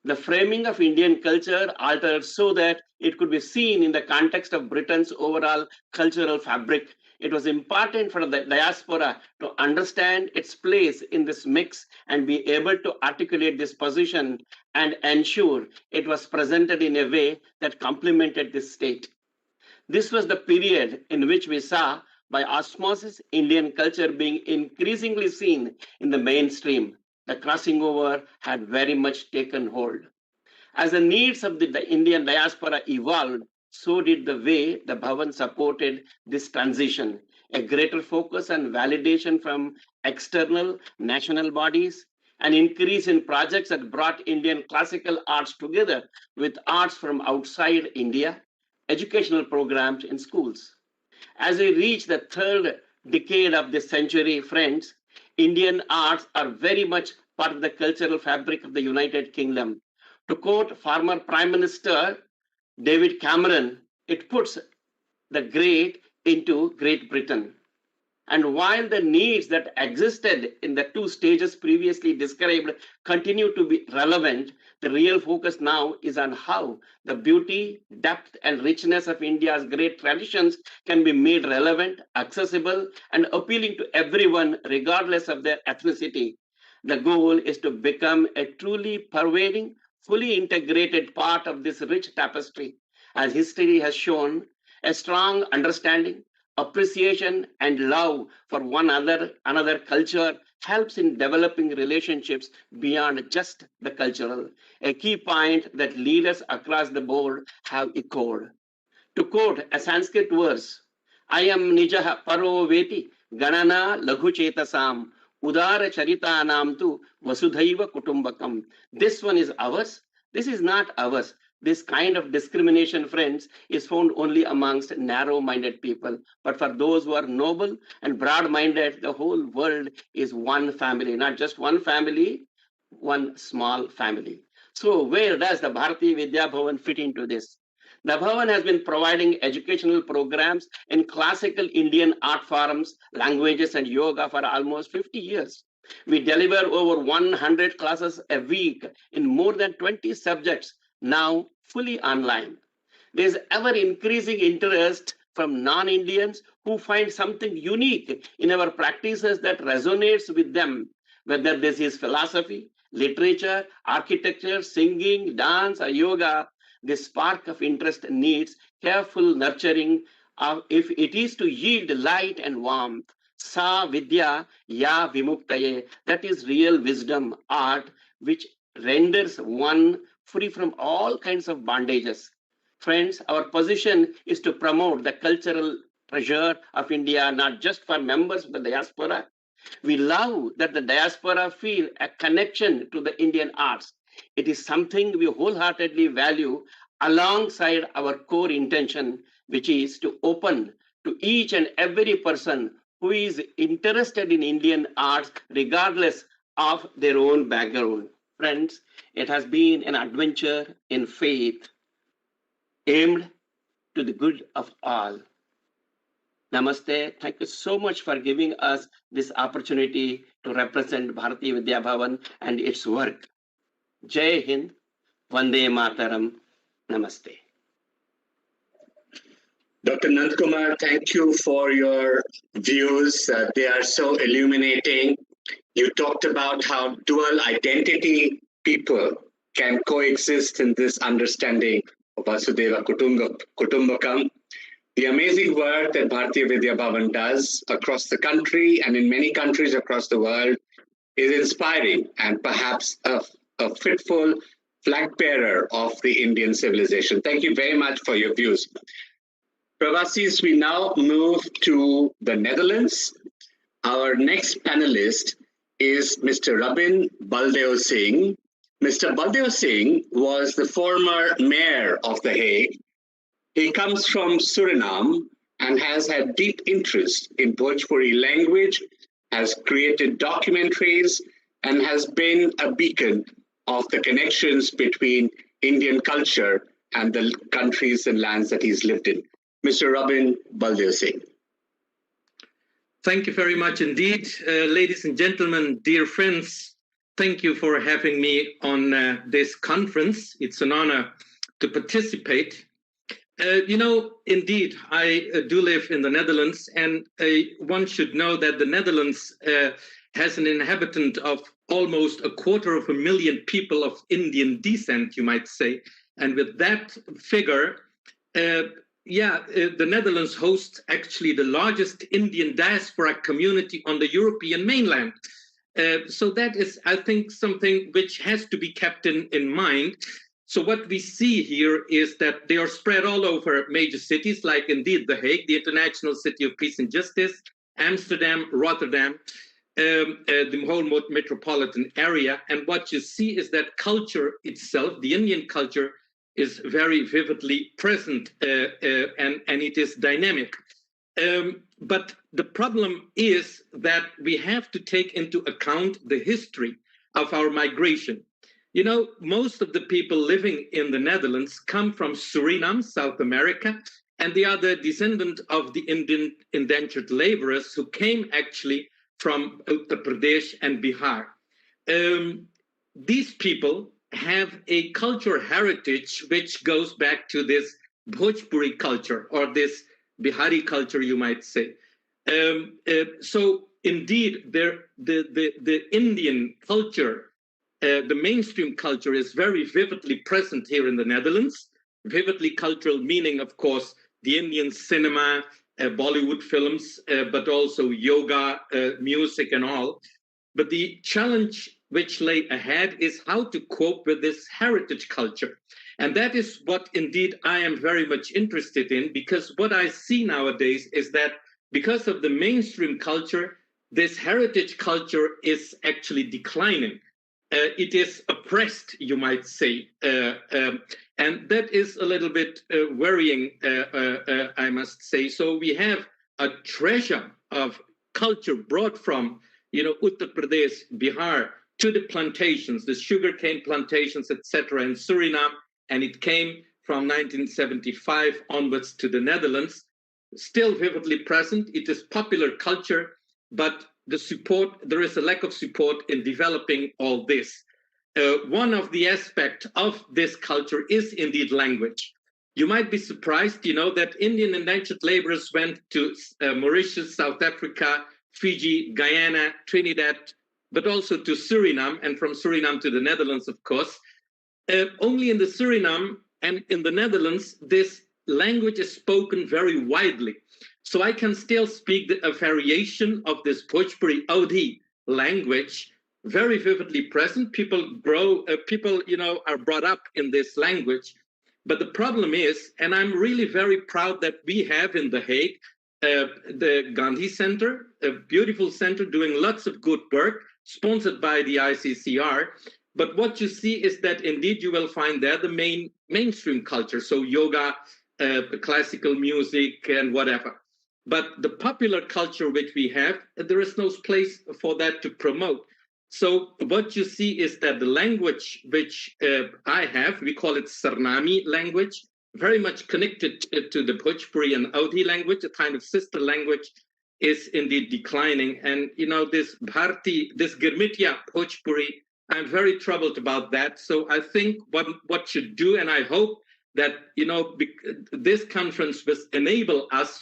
I: the framing of Indian culture altered so that it could be seen in the context of Britain's overall cultural fabric. It was important for the diaspora to understand its place in this mix and be able to articulate this position and ensure it was presented in a way that complemented this state. This was the period in which we saw, by osmosis, Indian culture being increasingly seen in the mainstream. The crossing over had very much taken hold. As the needs of the Indian diaspora evolved, so did the way the Bhavan supported this transition. A greater focus on validation from external national bodies, an increase in projects that brought Indian classical arts together with arts from outside India, educational programs in schools. As we reach the third decade of this century, friends, Indian arts are very much part of the cultural fabric of the United Kingdom. To quote former Prime Minister David Cameron, it puts the great into Great Britain. And while the needs that existed in the two stages previously described continue to be relevant, the real focus now is on how the beauty, depth, and richness of India's great traditions can be made relevant, accessible, and appealing to everyone, regardless of their ethnicity. The goal is to become a truly pervading, fully integrated part of this rich tapestry. As history has shown, a strong understanding, appreciation, and love for another culture helps in developing relationships beyond just the cultural, a key point that leaders across the board have echoed. To quote a Sanskrit verse, I am nijaha paro veti ganana laghu chetasam udara charitanam tu vasudhaiva kutumbakam. This one is ours. This is not ours. This kind of discrimination, friends, is found only amongst narrow-minded people. But for those who are noble and broad-minded, the whole world is one family, not just one family, one small family. So where does the Bharatiya Vidya Bhavan fit into this? The Bhavan has been providing educational programs in classical Indian art forms, languages, and yoga for almost 50 years. We deliver over 100 classes a week in more than 20 subjects, now fully online. There is ever increasing interest from non-Indians who find something unique in our practices that resonates with them, whether this is philosophy, literature, architecture, singing, dance, or yoga. This spark of interest needs careful nurturing if it is to yield light and warmth. Sa vidya ya vimuktaye, that is real wisdom, art, which renders one free from all kinds of bondages. Friends, our position is to promote the cultural treasure of India, not just for members of the diaspora. We love that the diaspora feel a connection to the Indian arts. It is something we wholeheartedly value alongside our core intention, which is to open to each and every person who is interested in Indian arts, regardless of their own background. Friends, it has been an adventure in faith aimed to the good of all. Namaste. Thank you so much for giving us this opportunity to represent Bharatiya Vidya Bhavan and its work. Jai Hind, Vande Mataram, Namaste.
F: Dr. Nandkumar, thank you for your views. They are so illuminating. You talked about how dual identity people can coexist in this understanding of Vasudhaiva Kutumbakam. The amazing work that Bhartiya Vidya Bhavan does across the country and in many countries across the world is inspiring and perhaps a fitful flag bearer of the Indian civilization. Thank you very much for your views. Pravasis, we now move to the Netherlands. Our next panelist is Mr. Robin Baldeo Singh. Mr. Baldeo Singh was the former mayor of The Hague. He comes from Suriname and has had deep interest in Bhojpuri language, has created documentaries, and has been a beacon of the connections between Indian culture and the countries and lands that he's lived in. Mr. Robin Baldeo Singh.
J: Thank you very much indeed. Ladies and gentlemen, dear friends, thank you for having me on this conference. It's an honor to participate. Indeed, I do live in the Netherlands, and one should know that the Netherlands has an inhabitant of almost 250,000 people of Indian descent, you might say. And with that figure, the Netherlands hosts actually the largest Indian diaspora community on the European mainland. So that is, I think, something which has to be kept in mind. So what we see here is that they are spread all over major cities, like indeed The Hague, the international city of peace and justice, Amsterdam, Rotterdam, the whole metropolitan area. And what you see is that culture itself, the Indian culture, is very vividly present and it is dynamic. But the problem is that we have to take into account the history of our migration. Most of the people living in the Netherlands come from Suriname, South America, and they are the descendant of the Indian indentured laborers who came actually from Uttar Pradesh and Bihar. These people have a cultural heritage which goes back to this Bhojpuri culture or this Bihari culture, you might say. So indeed, the Indian culture, the mainstream culture is very vividly present here in the Netherlands. Vividly cultural meaning, of course, the Indian cinema, Bollywood films, but also yoga, music and all. But the challenge which lay ahead is how to cope with this heritage culture. And that is what indeed I am very much interested in, because what I see nowadays is that because of the mainstream culture, this heritage culture is actually declining. It is oppressed, you might say. And that is a little bit worrying, I must say. So we have a treasure of culture brought from, Uttar Pradesh, Bihar, to the plantations, the sugarcane plantations, etc., in Suriname, and it came from 1975 onwards to the Netherlands. Still vividly present. It is popular culture, but there is a lack of support in developing all this. One of the aspects of this culture is indeed language. You might be surprised, that Indian indentured laborers went to Mauritius, South Africa, Fiji, Guyana, Trinidad, but also to Suriname, and from Suriname to the Netherlands, of course. Only in the Suriname and in the Netherlands, this language is spoken very widely. So I can still speak a variation of this Bhojpuri Aodhi language, very vividly present. People are brought up in this language. But the problem is, and I'm really very proud that we have in The Hague, the Gandhi Center, a beautiful center doing lots of good work, sponsored by the ICCR. But what you see is that indeed you will find there the mainstream culture, so yoga, classical music, and whatever. But the popular culture which we have, there is no place for that to promote. So what you see is that the language which I have, we call it Sarnami language, very much connected to the Bhojpuri and Aodhi language, a kind of sister language, is indeed declining. And, this Girmitya Bhojpuri, I'm very troubled about that. So I think what should do, and I hope that, this conference will enable us,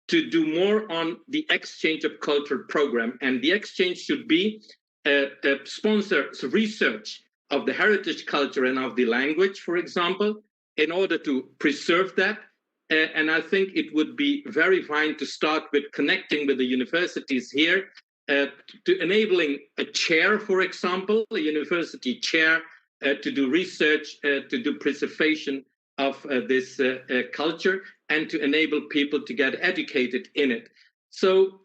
J: to do more on the exchange of culture program. And the exchange should be sponsor research of the heritage culture and of the language, for example, in order to preserve that, And I think it would be very fine to start with connecting with the universities here, to enabling a chair, for example, a university chair, to do research, to do preservation of this culture, and to enable people to get educated in it. So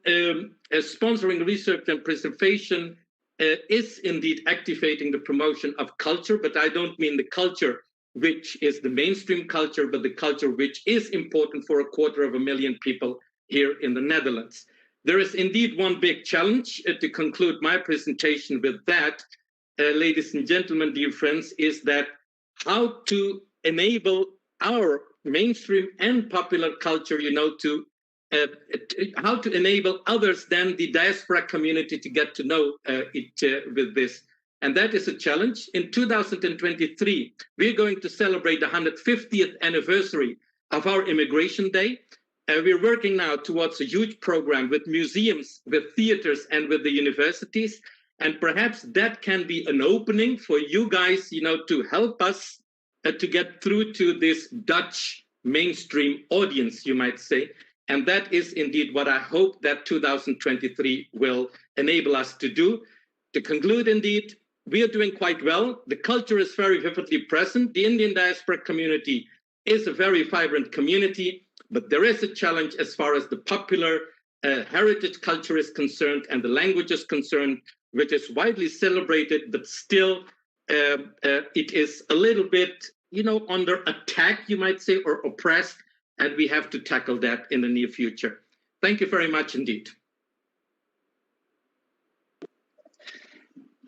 J: sponsoring research and preservation is indeed activating the promotion of culture, but I don't mean the culture which is the mainstream culture, but the culture which is important for 250,000 people here in the Netherlands. There is indeed one big challenge to conclude my presentation with that, ladies and gentlemen, dear friends, is that how to enable our mainstream and popular culture, to how to enable others than the diaspora community to get to know it with this. And that is a challenge. In 2023, we're going to celebrate the 150th anniversary of our Immigration Day. We're working now towards a huge program with museums, with theaters, and with the universities. And perhaps that can be an opening for you guys, to help us to get through to this Dutch mainstream audience, you might say. And that is indeed what I hope that 2023 will enable us to do. To conclude, indeed, we are doing quite well. The culture is very vividly present. The Indian diaspora community is a very vibrant community, but there is a challenge as far as the popular heritage culture is concerned and the language is concerned, which is widely celebrated, but still it is a little bit, under attack, you might say, or oppressed, and we have to tackle that in the near future. Thank you very much indeed.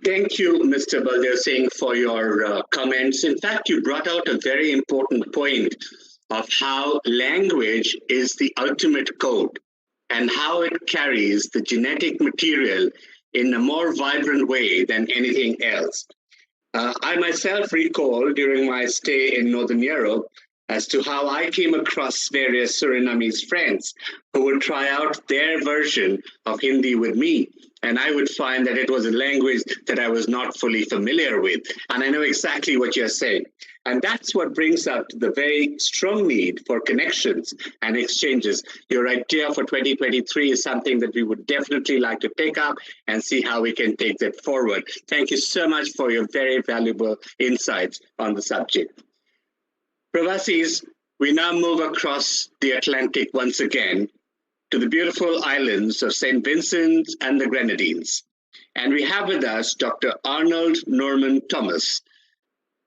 F: Thank you, Mr. Baldev Singh, for your comments. In fact, you brought out a very important point of how language is the ultimate code and how it carries the genetic material in a more vibrant way than anything else. I myself recall during my stay in Northern Europe as to how I came across various Surinamese friends who would try out their version of Hindi with me. And I would find that it was a language that I was not fully familiar with. And I know exactly what you're saying. And that's what brings up the very strong need for connections and exchanges. Your idea for 2023 is something that we would definitely like to take up and see how we can take that forward. Thank you so much for your very valuable insights on the subject. Pravasis, we now move across the Atlantic once again to the beautiful islands of St. Vincent and the Grenadines. And we have with us Dr. Arnold Norman Thomas.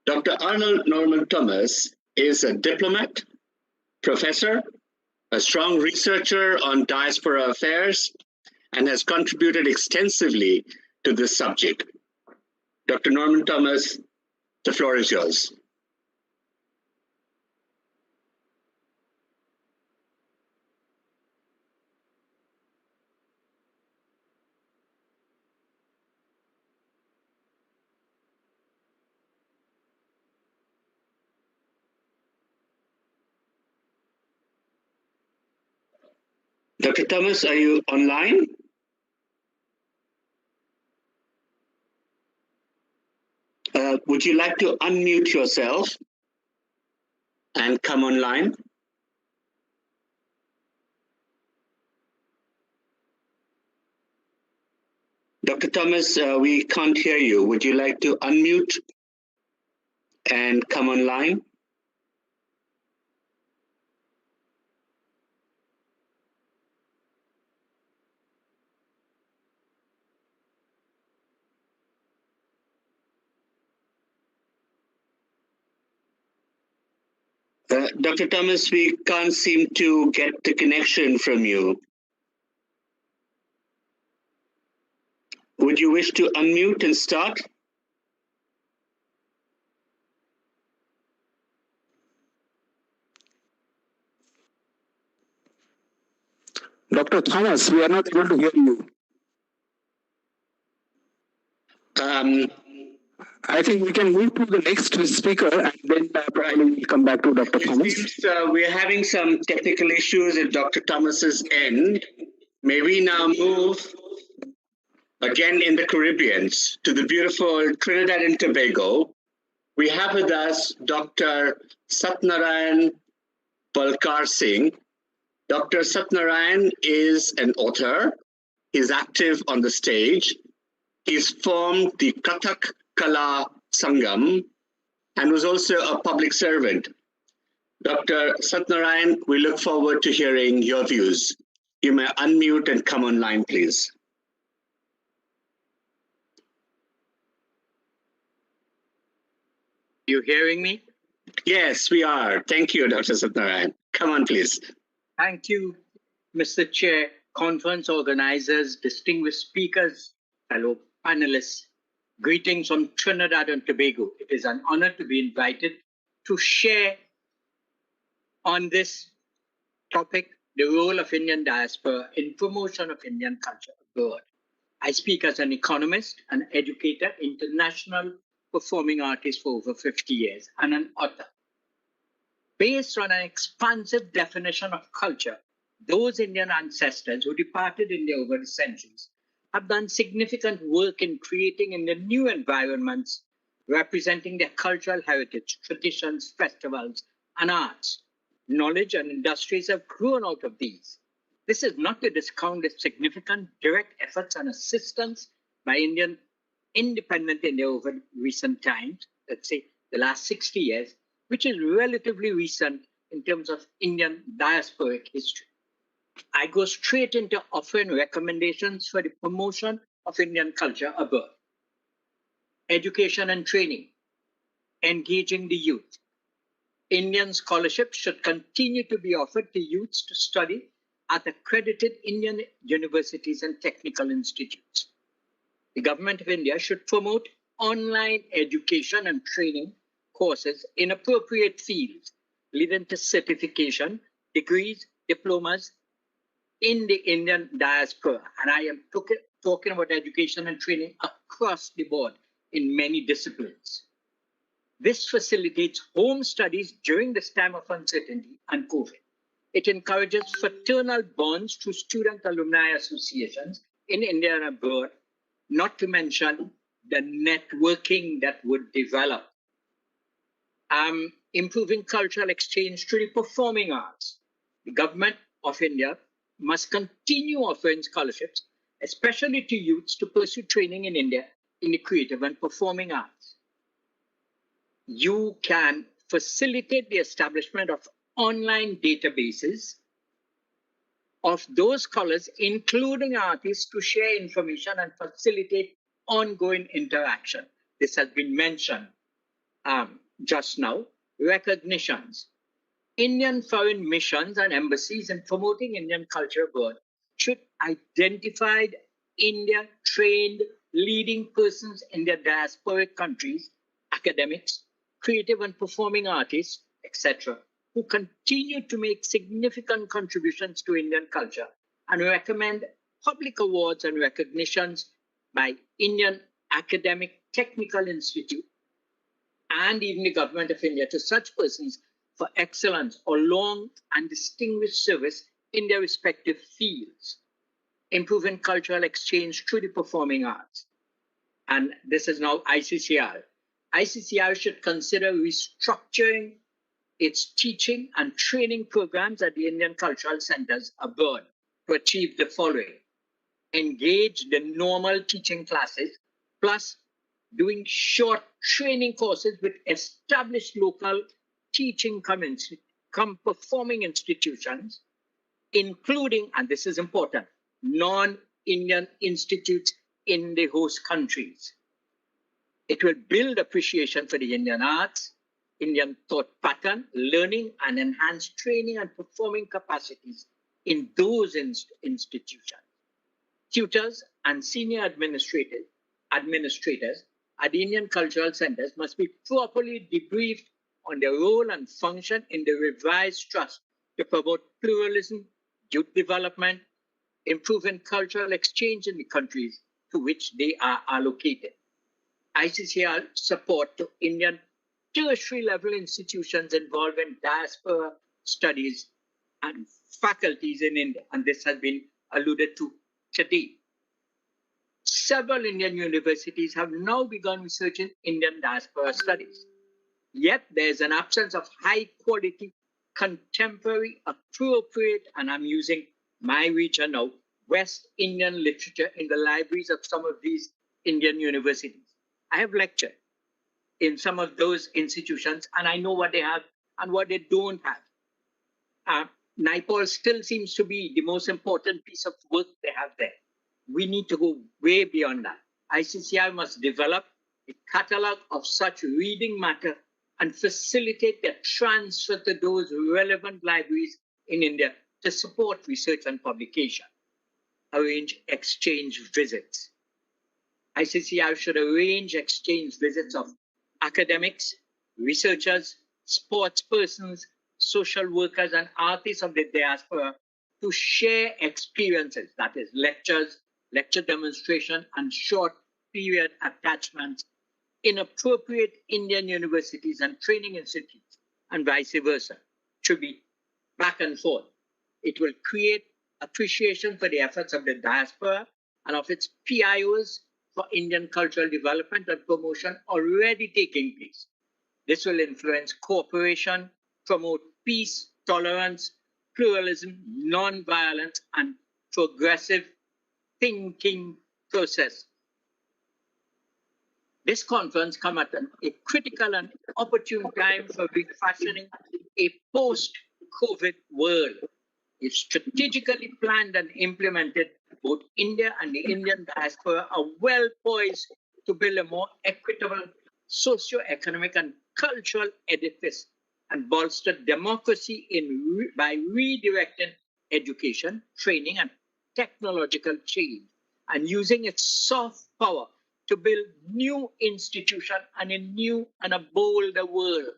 F: Dr. Arnold Norman Thomas is a diplomat, professor, a strong researcher on diaspora affairs, and has contributed extensively to this subject. Dr. Norman Thomas, the floor is yours. Dr. Thomas, are you online? Would you like to unmute yourself and come online? Dr. Thomas, we can't hear you. Would you like to unmute and come online? Dr. Thomas, we can't seem to get the connection from you. Would you wish to unmute and start?
A: Dr. Thomas, we are not able to hear you. I think we can move to the next speaker and then probably we'll come back to Dr. Thomas.
F: It seems we're having some technical issues at Dr. Thomas's end. May we now move again in the Caribbean to the beautiful Trinidad and Tobago. We have with us Dr. Satnarayan Balkar Singh. Dr. Satnarayan is an author. He's active on the stage. He's formed the Kathak Kala Sangam and was also a public servant. Dr. Satnarayan, we look forward to hearing your views. You may unmute and come online, please.
K: You hearing me?
F: Yes, we are. Thank you, Dr. Satnarayan. Come on, please.
K: Thank you, Mr. Chair, conference organizers, distinguished speakers, fellow panelists. Greetings from Trinidad and Tobago. It is an honor to be invited to share on this topic, the role of Indian diaspora in promotion of Indian culture abroad. I speak as an economist, an educator, international performing artist for over 50 years, and an author. Based on an expansive definition of culture, those Indian ancestors who departed India over the centuries have done significant work in creating in the new environments representing their cultural heritage, traditions, festivals, and arts. Knowledge and industries have grown out of these. This is not to discount the significant direct efforts and assistance by Indian independent India over recent times, let's say the last 60 years, which is relatively recent in terms of Indian diasporic history. I go straight into offering recommendations for the promotion of Indian culture abroad. Education and training, engaging the youth. Indian scholarships should continue to be offered to youths to study at accredited Indian universities and technical institutes. The government of India should promote online education and training courses in appropriate fields, leading to certification, degrees, diplomas in the Indian diaspora. And I am talking about education and training across the board in many disciplines. This facilitates home studies during this time of uncertainty and COVID. It encourages fraternal bonds through student alumni associations in India and abroad, not to mention the networking that would develop. Improving cultural exchange through the performing arts. The government of India must continue offering scholarships, especially to youths, to pursue training in India in the creative and performing arts. You can facilitate the establishment of online databases of those scholars, including artists, to share information and facilitate ongoing interaction. This has been mentioned just now. Recognitions. Indian foreign missions and embassies in promoting Indian culture abroad should identify India-trained leading persons in their diasporic countries, academics, creative and performing artists, etc., who continue to make significant contributions to Indian culture, and recommend public awards and recognitions by Indian Academic Technical Institute and even the government of India to such persons for excellence or long and distinguished service in their respective fields, improving cultural exchange through the performing arts. And this is now ICCR. ICCR should consider restructuring its teaching and training programs at the Indian cultural centers abroad to achieve the following: engage the normal teaching classes, plus doing short training courses with established local teaching performing institutions, including, and this is important, non-Indian institutes in the host countries. It will build appreciation for the Indian arts, Indian thought pattern, learning, and enhance training and performing capacities in those institutions. Tutors and senior administrators at the Indian cultural centers must be properly debriefed on their role and function in the revised trust to promote pluralism, youth development, improving cultural exchange in the countries to which they are allocated. ICCR support to Indian tertiary level institutions involved in diaspora studies and faculties in India, and this has been alluded to today. Several Indian universities have now begun research in Indian diaspora studies. Yet there is an absence of high quality contemporary, appropriate, and I'm using my region now, West Indian literature in the libraries of some of these Indian universities. I have lectured in some of those institutions, and I know what they have and what they don't have. Naipaul still seems to be the most important piece of work they have there. We need to go way beyond that. ICCR must develop a catalog of such reading matter and facilitate their transfer to those relevant libraries in India to support research and publication. Arrange exchange visits. ICCR should arrange exchange visits of academics, researchers, sports persons, social workers, and artists of the diaspora to share experiences, that is, lectures, lecture demonstration, and short period attachments in appropriate Indian universities and training institutes, and vice versa. It should be back and forth. It will create appreciation for the efforts of the diaspora and of its PIOs for Indian cultural development and promotion already taking place. This will influence cooperation, promote peace, tolerance, pluralism, non-violence, and progressive thinking process. This conference comes at a critical and opportune time for refashioning a post-COVID world. If strategically planned and implemented, both India and the Indian diaspora are well poised to build a more equitable socio-economic and cultural edifice and bolster democracy by redirecting education, training, and technological change, and using its soft power to build new institutions and a new and a bolder world.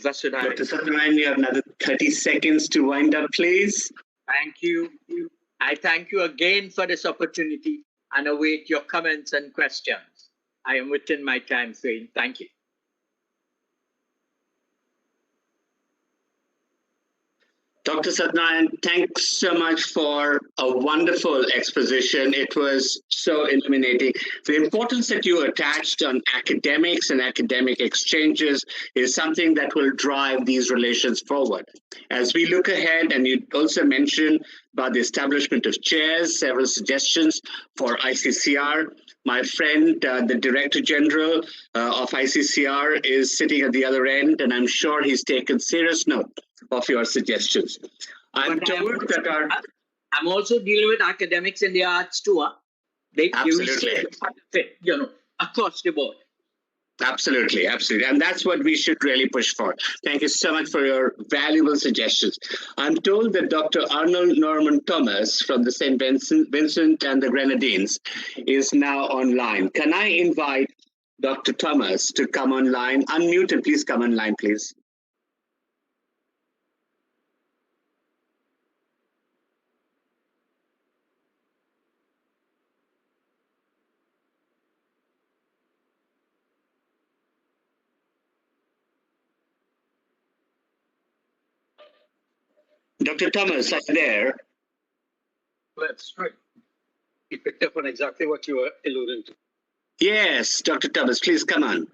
F: Dr. Satyanarayan, you have another 30 seconds to wind up, please.
K: Thank you. I thank you again for this opportunity and await your comments and questions. I am within my time frame. Thank you.
F: Dr. Satyanarayan, thanks so much for a wonderful exposition. It was so illuminating. The importance that you attached on academics and academic exchanges is something that will drive these relations forward. As we look ahead, and you also mentioned about the establishment of chairs, several suggestions for ICCR. My friend, the Director General of ICCR is sitting at the other end, and I'm sure he's taken serious note of your suggestions. I'm
K: also dealing with academics in the arts too.
F: Absolutely.
K: Across the board.
F: Absolutely, absolutely. And that's what we should really push for. Thank you so much for your valuable suggestions. I'm told that Dr. Arnold Norman Thomas from the St. Vincent and the Grenadines is now online. Can I invite Dr. Thomas to come online? Unmute and please come online, please. Dr. Thomas, are you there?
K: That's right. You picked up on exactly what you were alluding to.
F: Yes, Dr. Thomas, please come on.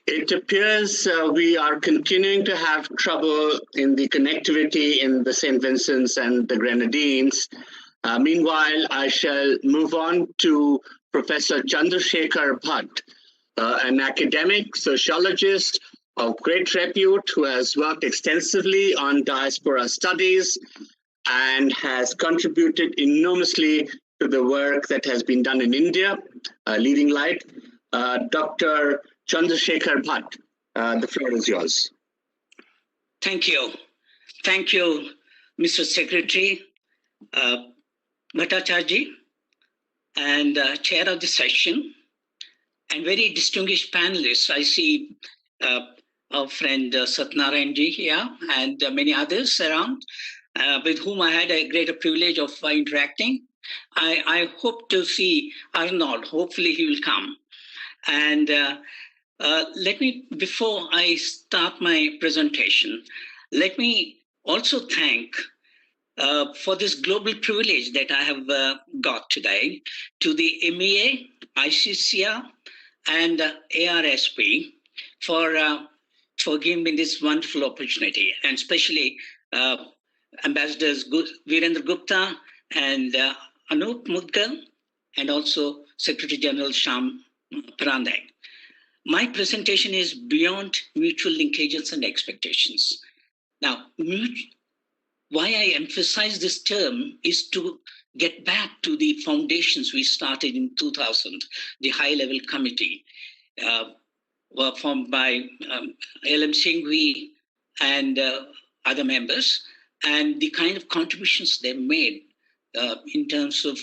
F: It appears we are continuing to have trouble in the connectivity in the St. Vincent's and the Grenadines. Meanwhile, I shall move on to Professor Chandrasekhar Bhatt, an academic sociologist of great repute who has worked extensively on diaspora studies and has contributed enormously to the work that has been done in India, leading light. Dr. Chandrasekhar Bhatt, the floor is yours.
L: Thank you. Thank you, Mr. Secretary Bhattacharya, and chair of the session, and very distinguished panelists. I see our friend Satyanarayan ji here and many others around with whom I had a greater privilege of interacting. I hope to see Arnold. Hopefully he will come. And let me, before I start my presentation, let me also thank for this global privilege that I have got today to the MEA, ICCR, and ARSP for giving me this wonderful opportunity, and especially Ambassadors Virendra Gupta and Anup Mudgal, and also Secretary General Sham Parandai. My presentation is beyond mutual linkages and expectations. Now, why I emphasize this term is to get back to the foundations we started in 2000, the high-level committee were formed by LM Singhvi and other members, and the kind of contributions they made in terms of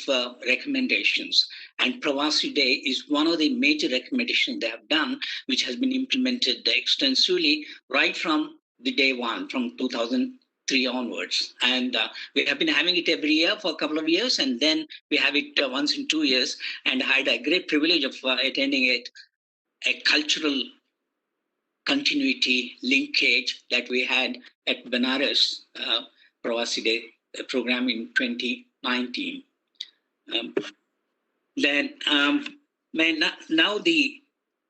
L: recommendations. And Pravasi Day is one of the major recommendations they have done, which has been implemented extensively right from the day one, from 2003 onwards. And we have been having it every year for a couple of years, and then we have it once in 2 years. And I had a great privilege of attending it, a cultural continuity linkage that we had at Banaras Pravasi Day program in 2019. Now the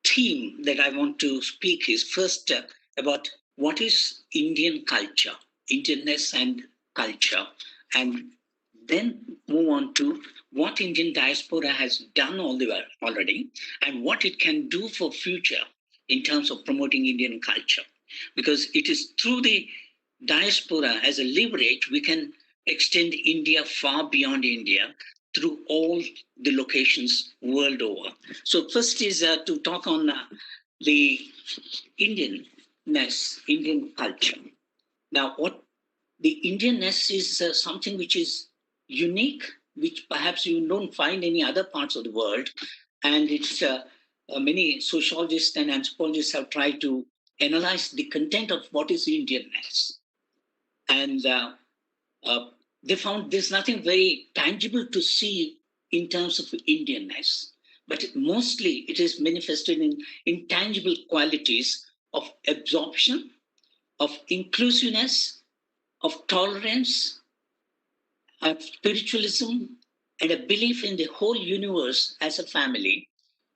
L: theme that I want to speak is first about what is Indian culture, Indianness and culture, and then move on to what Indian diaspora has done already and what it can do for future in terms of promoting Indian culture. Because it is through the diaspora as a leverage, we can extend India far beyond India through all the locations world over. So first is to talk on the Indianness, Indian culture. Now, what the Indianness is something which is unique, which perhaps you don't find any other parts of the world. And it's many sociologists and anthropologists have tried to analyze the content of what is Indianness. And they found there's nothing very tangible to see in terms of Indianness, but mostly it is manifested in intangible qualities of absorption, of inclusiveness, of tolerance, of spiritualism, and a belief in the whole universe as a family.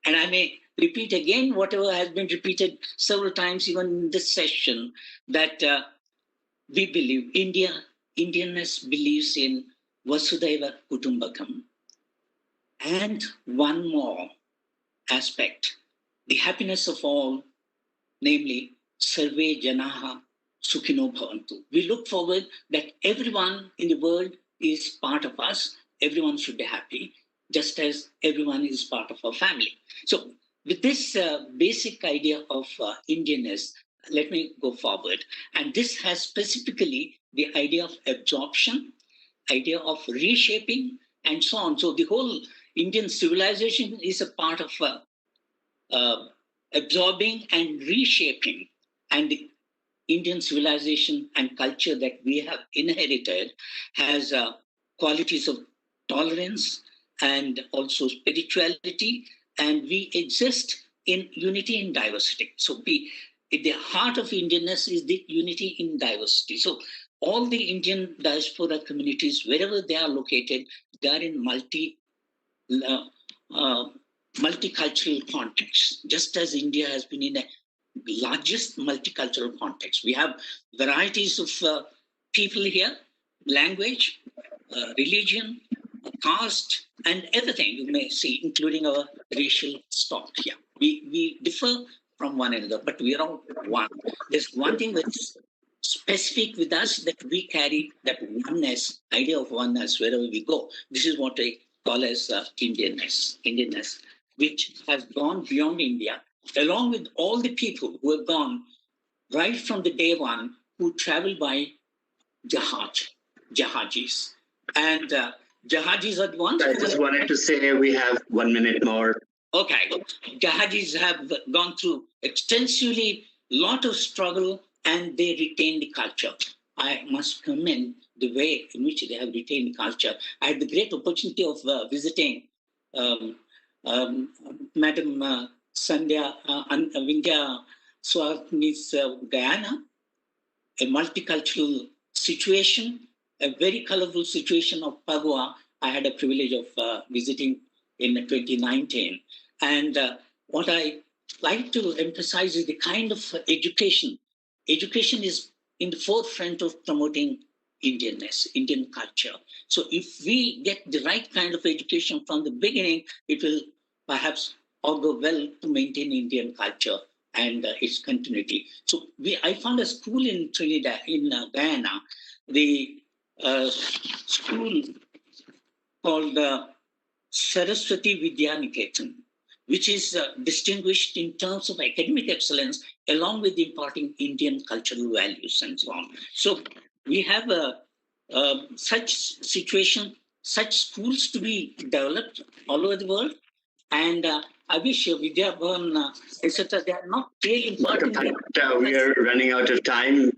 L: And I may repeat again whatever has been repeated several times even in this session, that we believe Indianness believes in Vasudhaiva Kutumbakam. And one more aspect, the happiness of all, namely Sarve Janaha Sukhino Bhavantu. We look forward that everyone in the world is part of us. Everyone should be happy, just as everyone is part of our family. So with this basic idea of Indianness, let me go forward. And this has specifically the idea of absorption, idea of reshaping, and so on. So the whole Indian civilization is a part of absorbing and reshaping. And the Indian civilization and culture that we have inherited has qualities of tolerance and also spirituality, and we exist in unity in diversity. So the heart of Indianness is the unity in diversity. So all the Indian diaspora communities, wherever they are located, they are in multicultural context, just as India has been in a largest multicultural context. We have varieties of people here, language, religion, caste, and everything you may see, including our racial stock here. We differ from one another, but we are all one. There's one thing that's specific with us, that we carry that oneness, idea of oneness wherever we go. This is what I call as Indianness, which has gone beyond India, along with all the people who have gone right from the day one, who travel by Jahajis. And Jahajis are the ones.
F: I just wanted to say we have 1 minute more.
L: Okay. Jahajis have gone through extensively lot of struggle, and they retain the culture. I must commend the way in which they have retained the culture. I had the great opportunity of visiting Madam Vindhya Swami's Guyana, a multicultural situation, a very colorful situation of Pagua. I had a privilege of visiting in 2019. And what I like to emphasize is the kind of education. Education is in the forefront of promoting Indianness, Indian culture. So if we get the right kind of education from the beginning, it will perhaps augur well to maintain Indian culture and its continuity. So I found a school in Trinidad, in Guyana, the school called Saraswati Vidyaniketan, which is distinguished in terms of academic excellence, along with imparting Indian cultural values and so on. So we have such situation, such schools to be developed all over the world. And I wish Vidya Bhavan, etc., they are not really important.
F: We are running out of time.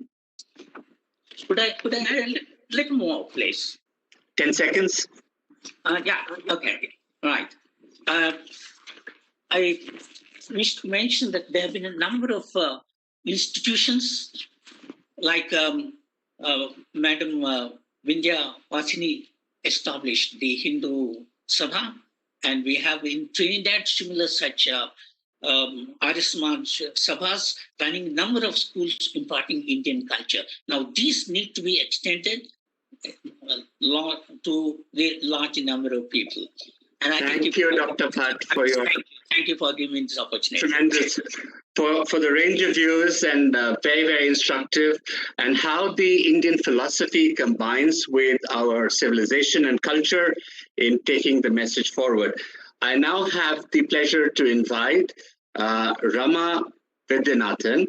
L: Could I add a little more, please?
F: 10 seconds.
L: Yeah, okay, right. I wish to mention that there have been a number of institutions like Madam Vindhya Vasini established the Hindu Sabha, and we have in Trinidad similar such Arya Samaj Sabhas running a number of schools imparting Indian culture. Now these need to be extended to the large number of people. And I
F: thank you, Dr. Bhatt, for your...
L: Thank you for giving me this opportunity.
F: Tremendous. For the range of views and very, very instructive, and how the Indian philosophy combines with our civilization and culture in taking the message forward. I now have the pleasure to invite Rama Vidyanathan,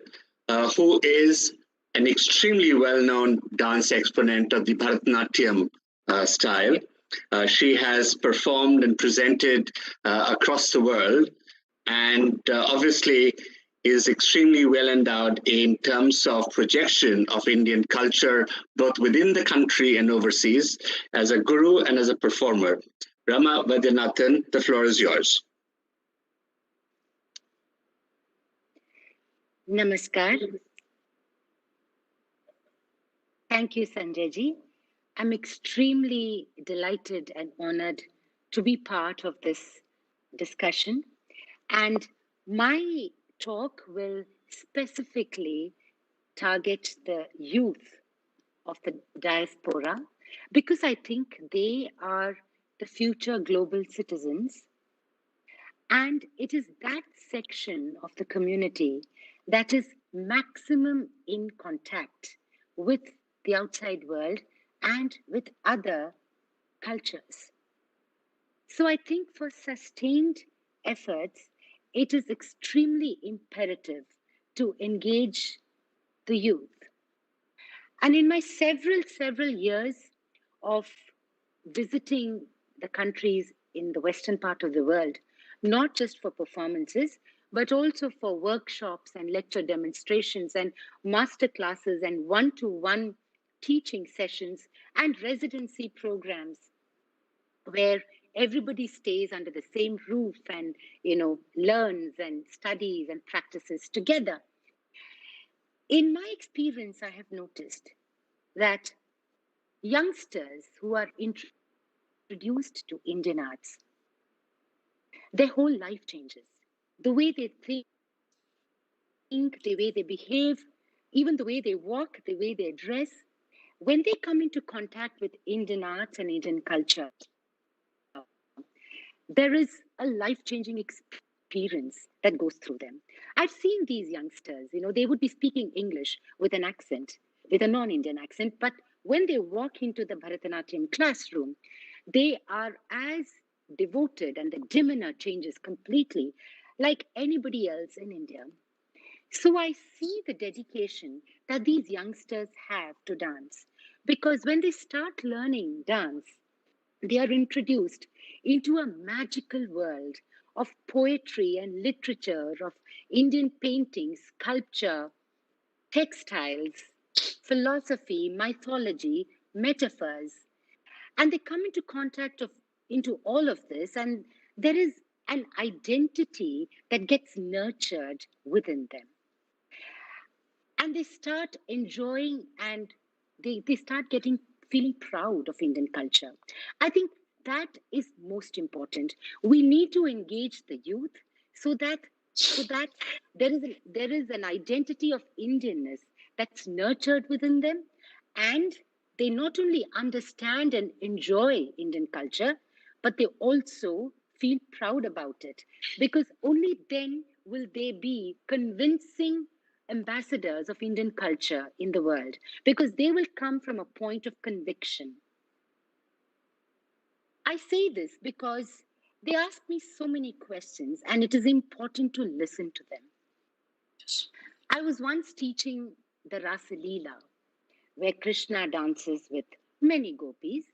F: who is an extremely well-known dance exponent of the Bharatanatyam style. She has performed and presented across the world, and obviously is extremely well endowed in terms of projection of Indian culture, both within the country and overseas, as a guru and as a performer. Rama Vidyanathan, the floor is yours.
M: Namaskar. Thank you, Sanjay-ji. I'm extremely delighted and honored to be part of this discussion. And my talk will specifically target the youth of the diaspora, because I think they are the future global citizens. And it is that section of the community that is maximum in contact with the outside world and with other cultures. So I think for sustained efforts, it is extremely imperative to engage the youth. And in my several years of visiting the countries in the western part of the world, not just for performances, but also for workshops and lecture demonstrations and master classes and one-to-one teaching sessions and residency programs where everybody stays under the same roof and, learns and studies and practices together. In my experience, I have noticed that youngsters who are introduced to Indian arts, their whole life changes. The way they think, the way they behave, even the way they walk, the way they dress, when they come into contact with Indian arts and Indian culture, there is a life-changing experience that goes through them. I've seen these youngsters, they would be speaking English with an accent, with a non-Indian accent, but when they walk into the Bharatanatyam classroom, they are as devoted and the demeanor changes completely like anybody else in India. So I see the dedication that these youngsters have to dance, because when they start learning dance, they are introduced into a magical world of poetry and literature, of Indian painting, sculpture, textiles, philosophy, mythology, metaphors. And they come into contact into all of this, and there is an identity that gets nurtured within them. And they start enjoying and they start feeling proud of Indian culture. I think that is most important. We need to engage the youth so that there is an identity of Indianness that's nurtured within them, and they not only understand and enjoy Indian culture, but they also feel proud about it, because only then will they be convincing ambassadors of Indian culture in the world, because they will come from a point of conviction. I say this because they ask me so many questions and it is important to listen to them. I was once teaching the Rasa Leela, where Krishna dances with many gopis.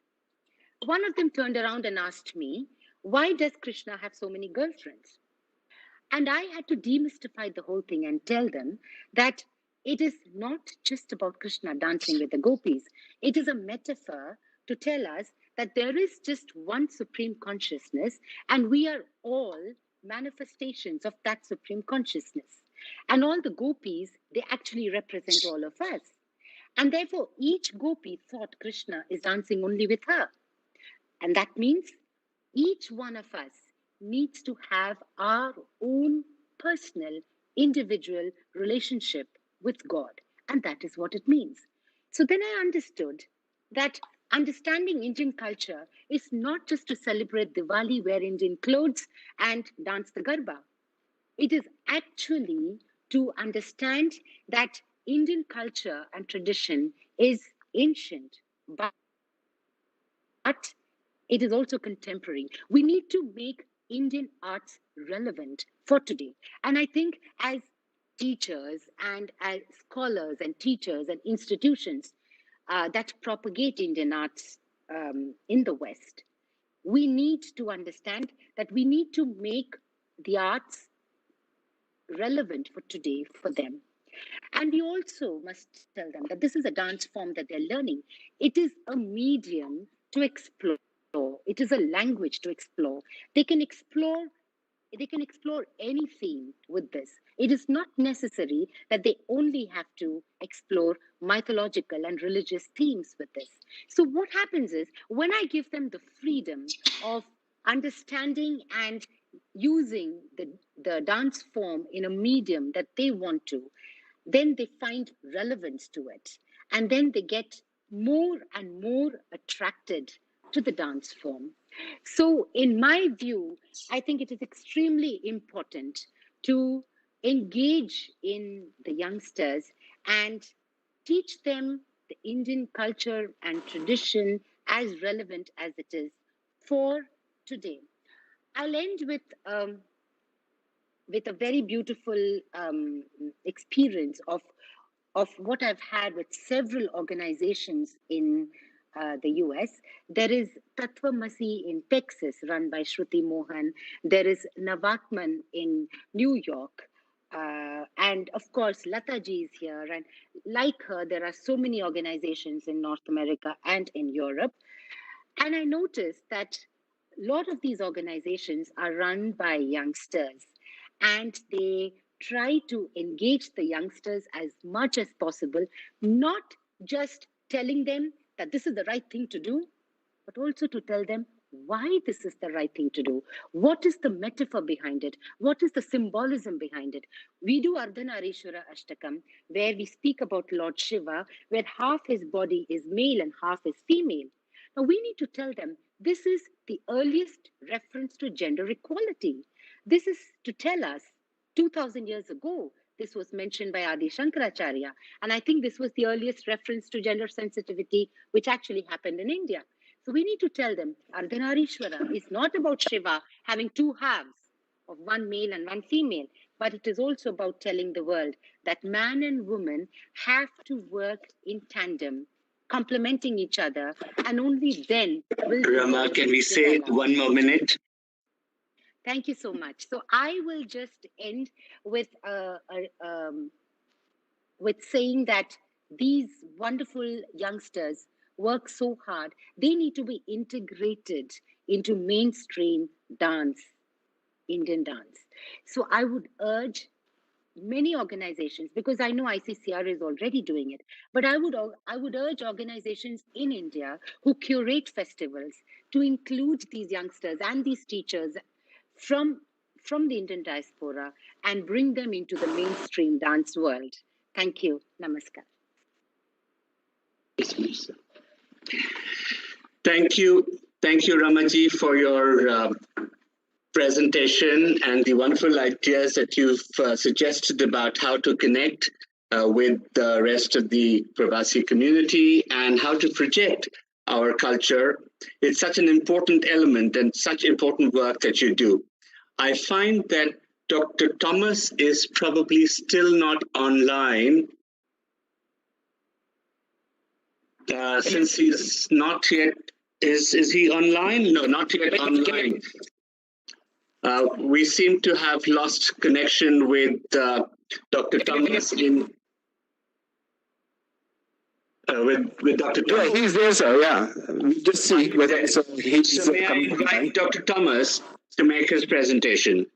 M: One of them turned around and asked me, why does Krishna have so many girlfriends? And I had to demystify the whole thing and tell them that it is not just about Krishna dancing with the gopis. It is a metaphor to tell us that there is just one supreme consciousness, and we are all manifestations of that supreme consciousness. And all the gopis, they actually represent all of us. And therefore, each gopi thought Krishna is dancing only with her. And that means each one of us needs to have our own personal, individual relationship with God. And that is what it means. So then I understood that understanding Indian culture is not just to celebrate Diwali, wear Indian clothes and dance the Garba. It is actually to understand that Indian culture and tradition is ancient, but it is also contemporary. We need to make Indian arts relevant for today. And I think as teachers and as scholars and teachers and institutions that propagate Indian arts in the West, we need to understand that we need to make the arts relevant for today for them. And we also must tell them that this is a dance form that they're learning. It is a medium to explore. It is a language to explore. They can explore any theme with this. It is not necessary that they only have to explore mythological and religious themes with this. So what happens is, when I give them the freedom of understanding and using the dance form in a medium that they want to, then they find relevance to it. And then they get more and more attracted to the dance form. So in my view, I think it is extremely important to engage in the youngsters and teach them the Indian culture and tradition as relevant as it is for today. I'll end with a very beautiful experience of what I've had with several organizations in the US. There is Tatvamasi in Texas, run by Shruti Mohan. There is Navatman in New York. And of course, Lata ji is here. And like her, there are so many organizations in North America and in Europe. And I noticed that a lot of these organizations are run by youngsters, and they try to engage the youngsters as much as possible, not just telling them that this is the right thing to do, but also to tell them why this is the right thing to do. What is the metaphor behind it? What is the symbolism behind it? We do Ardhanarishwara Ashtakam, where we speak about Lord Shiva, where half his body is male and half is female. Now we need to tell them this is the earliest reference to gender equality. This is to tell us 2000 years ago, this was mentioned by Adi Shankaracharya. And I think this was the earliest reference to gender sensitivity, which actually happened in India. So we need to tell them Ardhanarishwara is not about Shiva having two halves of one male and one female, but it is also about telling the world that man and woman have to work in tandem, complementing each other, and only then will
F: Rama, can we say
M: develop.
F: 1 more minute?
M: Thank you so much. So I will just end with saying that these wonderful youngsters work so hard. They need to be integrated into mainstream dance Indian dance. So I would urge many organizations, because I know ICCR is already doing it, but I would urge organizations in India who curate festivals to include these youngsters and these teachers from the Indian diaspora and bring them into the mainstream dance world. Thank you. Namaskar.
F: Thank you, Ramaji, for your presentation and the wonderful ideas that you've suggested about how to connect with the rest of the Pravasi community and how to project our culture. It's such an important element and such important work that you do. I find that Dr. Thomas is probably still not online. Since he's not yet, is he online? No, not yet online. We seem to have lost connection with Dr. Thomas with Dr. Thomas.
A: Yeah, he's there, sir. Yeah, we just see whether he's.
F: So may I invite Dr. Thomas to make his presentation?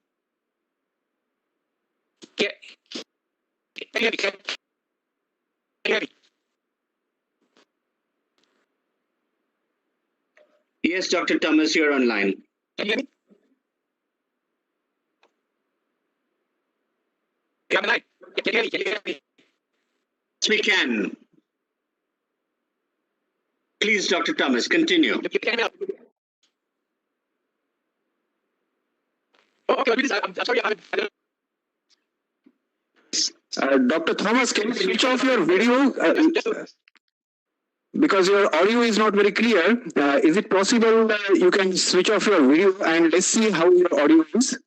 F: Yes, Dr. Thomas, you're online.
G: Can you hear me? Can you hear me?
F: Yes, we can. Please, Dr. Thomas, continue.
G: Oh, okay, I'm sorry.
A: Dr. Thomas, can you switch off your video? Because your audio is not very clear. Is it possible you can switch off your video and let's see how your audio is?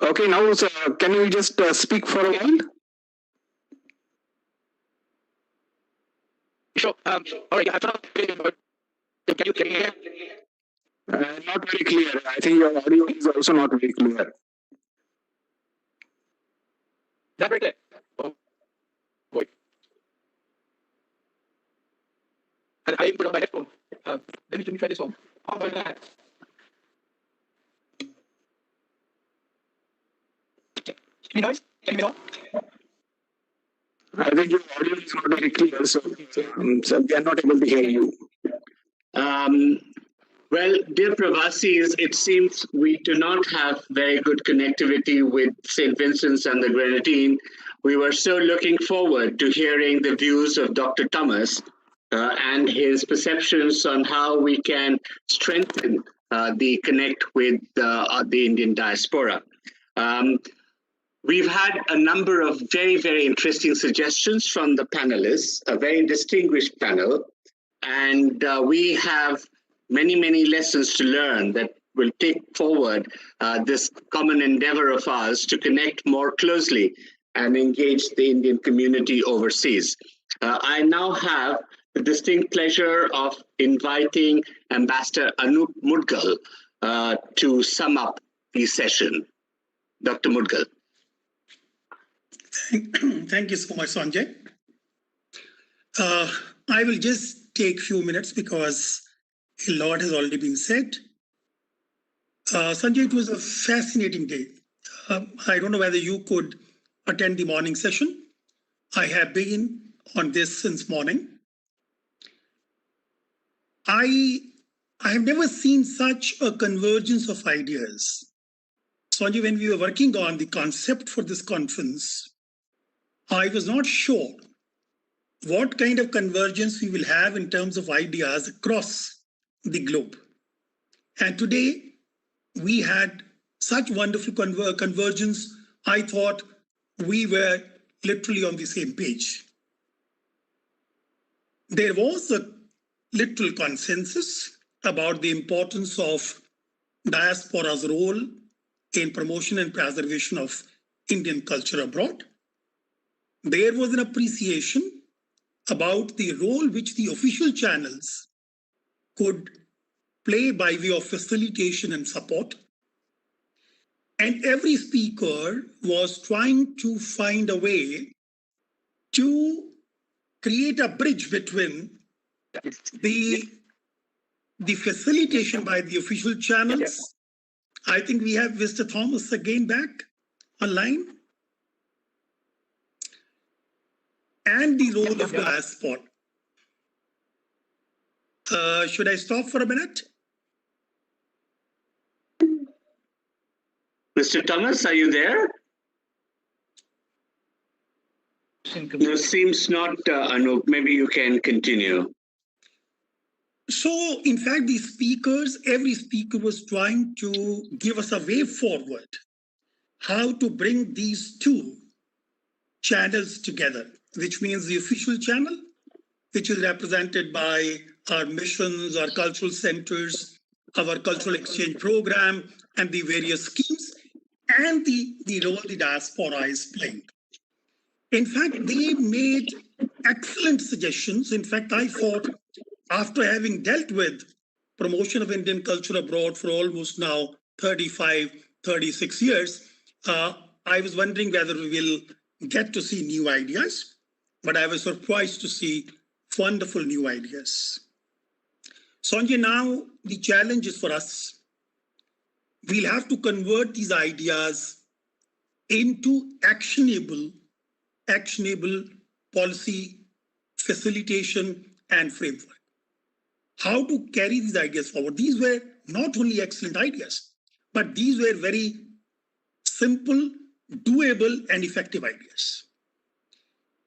A: Okay, now sir, can you just speak for a while?
G: Sure. All right. Can you hear?
A: Not very clear. I think your audio is also not very clear.
G: Not very clear. Oh, boy. And I put on my headphone. Let me try this one. How about that? Any noise? Can you hear me?
A: I think your audio is not very clear, so we are not able to hear you.
F: Well, dear Pravasis, it seems we do not have very good connectivity with St. Vincent's and the Grenadine. We were so looking forward to hearing the views of Dr. Thomas and his perceptions on how we can strengthen the connect with the Indian diaspora. We've had a number of very, very interesting suggestions from the panelists, a very distinguished panel, and we have many, many lessons to learn that will take forward this common endeavor of ours to connect more closely and engage the Indian community overseas. I now have the distinct pleasure of inviting Ambassador Anup Mudgal to sum up the session. Dr. Mudgal.
N: Thank you so much, Sanjay. I will just take a few minutes because a lot has already been said. Sanjay, it was a fascinating day. I don't know whether you could attend the morning session. I have been on this since morning. I have never seen such a convergence of ideas. Sanjay, when we were working on the concept for this conference, I was not sure what kind of convergence we will have in terms of ideas across the globe. And today, we had such wonderful convergence, I thought we were literally on the same page. There was a literal consensus about the importance of diaspora's role in promotion and preservation of Indian culture abroad. There was an appreciation about the role which the official channels could play by way of facilitation and support. And every speaker was trying to find a way to create a bridge between the the facilitation by the official channels. I think we have Mr. Thomas again back online. And the role of diaspora. Should I stop for a minute?
F: Mr. Thomas, are you there? No, seems not, Anup. Maybe you can continue.
N: So, in fact, the speakers, every speaker was trying to give us a way forward, how to bring these two channels together, which means the official channel, which is represented by our missions, our cultural centers, our cultural exchange program, and the various schemes, and the role the diaspora is playing. In fact, they made excellent suggestions. In fact, I thought, after having dealt with promotion of Indian culture abroad for almost now 35, 36 years, I was wondering whether we will get to see new ideas, but I was surprised to see wonderful new ideas. Sanjay, now the challenge is for us. We'll have to convert these ideas into actionable policy facilitation and framework. How to carry these ideas forward. These were not only excellent ideas, but these were very simple, doable, and effective ideas.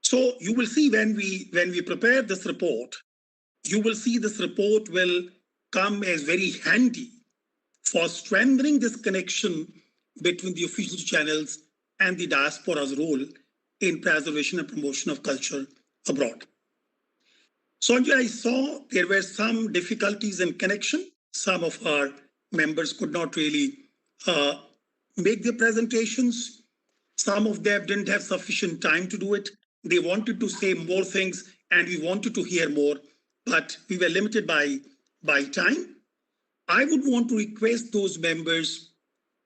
N: So you will see when we prepare this report, you will see this report will come as very handy for strengthening this connection between the official channels and the diaspora's role in preservation and promotion of culture abroad. Sanjay, I saw there were some difficulties in connection. Some of our members could not really make their presentations. Some of them didn't have sufficient time to do it. They wanted to say more things and we wanted to hear more, but we were limited by time. I would want to request those members,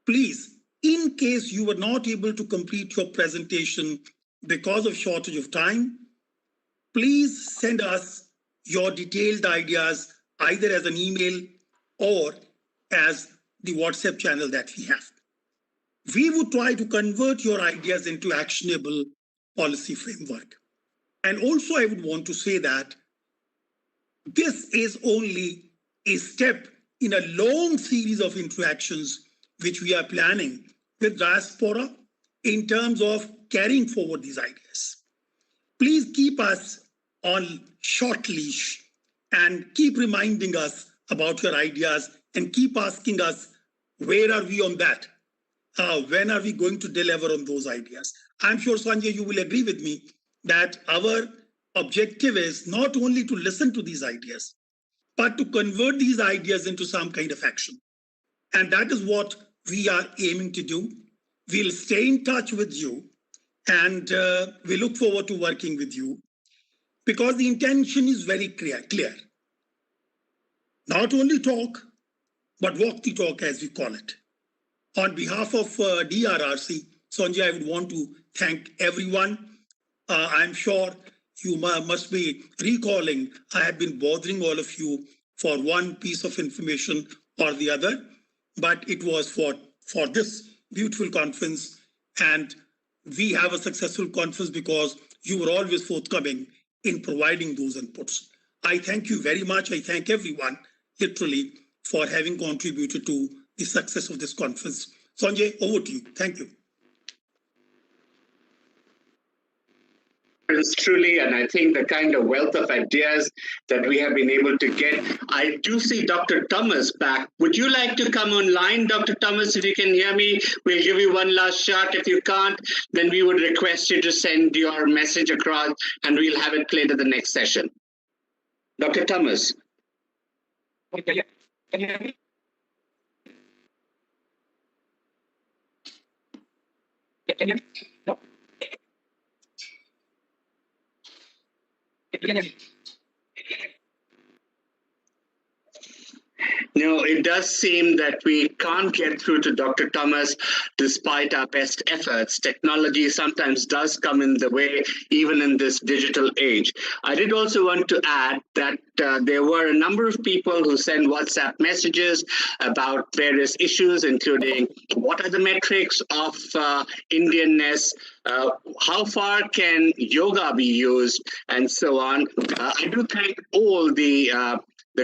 N: please, in case you were not able to complete your presentation because of shortage of time, please send us your detailed ideas either as an email or as the WhatsApp channel that we have. We would try to convert your ideas into actionable policy framework. And also I would want to say that this is only a step in a long series of interactions which we are planning with diaspora in terms of carrying forward these ideas. Please keep us on short leash and keep reminding us about your ideas and keep asking us, where are we on that? When are we going to deliver on those ideas? I'm sure, Sanjay, you will agree with me that our objective is not only to listen to these ideas, but to convert these ideas into some kind of action. And that is what we are aiming to do. We'll stay in touch with you and we look forward to working with you because the intention is very clear. Not only talk, but walk the talk, as we call it. On behalf of DRRC, Sanjay, I would want to thank everyone. I'm sure you must be recalling I have been bothering all of you for one piece of information or the other, but it was for this beautiful conference, and we have a successful conference because you were always forthcoming in providing those inputs. I thank you very much. I thank everyone, literally, for having contributed to the success of this conference. Sanjay, over to you. Thank you.
F: Truly, and I think the kind of wealth of ideas that we have been able to get. I do see Dr. Thomas back. Would you like to come online, Dr. Thomas? If you can hear me, we'll give you one last shot. If you can't, then we would request you to send your message across and we'll have it played at the next session. Dr. Thomas.
K: Can you hear me? Can you hear me? No.
F: It does seem that we can't get through to Dr. Thomas despite our best efforts. Technology sometimes does come in the way, even in this digital age. I did also want to add that there were a number of people who sent WhatsApp messages about various issues, including what are the metrics of Indianness, how far can yoga be used, and so on. I do thank all the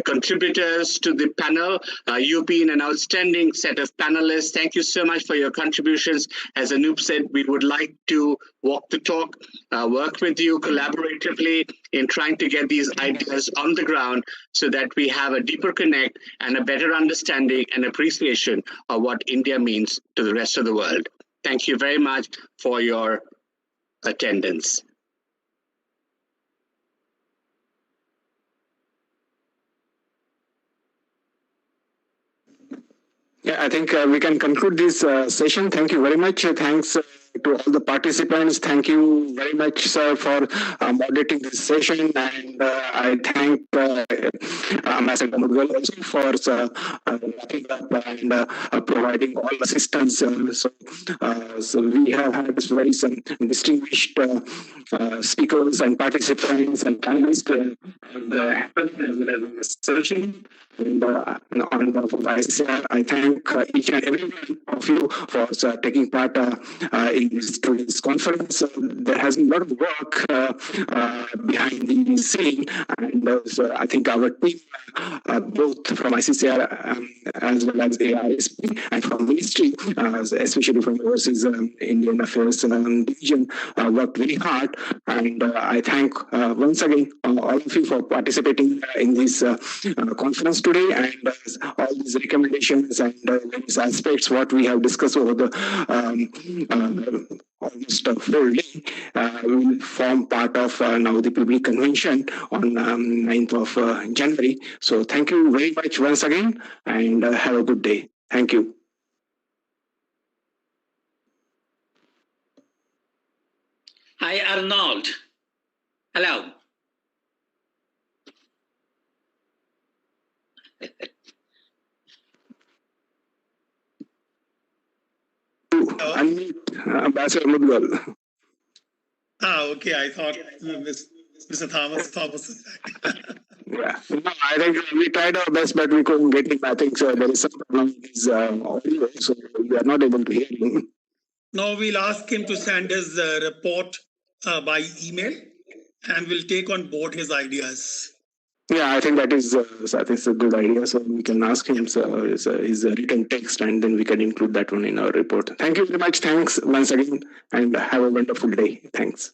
F: contributors to the panel. You've been an outstanding set of panelists. Thank you so much for your contributions. As Anup said, we would like to walk the talk, work with you collaboratively in trying to get these ideas on the ground so that we have a deeper connect and a better understanding and appreciation of what India means to the rest of the world. Thank you very much for your attendance.
A: Yeah, I think we can conclude this session. Thank you very much. Thanks to all the participants. Thank you very much, sir, for moderating this session. And I thank Ambassador Mudgal also for wrapping up and providing all assistance. So we have had some distinguished speakers and participants and panelists in this session. And on behalf of ICCR, I thank each and every one of you for taking part in today's conference. There has been a lot of work behind the scene, and so I think our team, both from ICCR as well as AISP and from Ministry, especially from Overseas Indian Affairs Division, worked very hard. And I thank once again all of you for participating in this conference today, and all these recommendations and various aspects what we have discussed over the almost a full day will form part of now the public convention on 9th of January. So thank you very much once again, and have a good day. Thank you.
L: Hi, Arnold. Hello.
A: Unmute Ambassador Mudgal.
N: Okay. I thought Mr. Thomas.
A: Yeah, no, I think we tried our best, but we couldn't get him. I think so. There is some problem with his audio, so we are not able to hear him.
N: No, we'll ask him to send his report by email, and we'll take on board his ideas.
A: Yeah, I think that is a good idea. So we can ask him his written text, and then we can include that one in our report. Thank you very much. Thanks once again, and have a wonderful day. Thanks.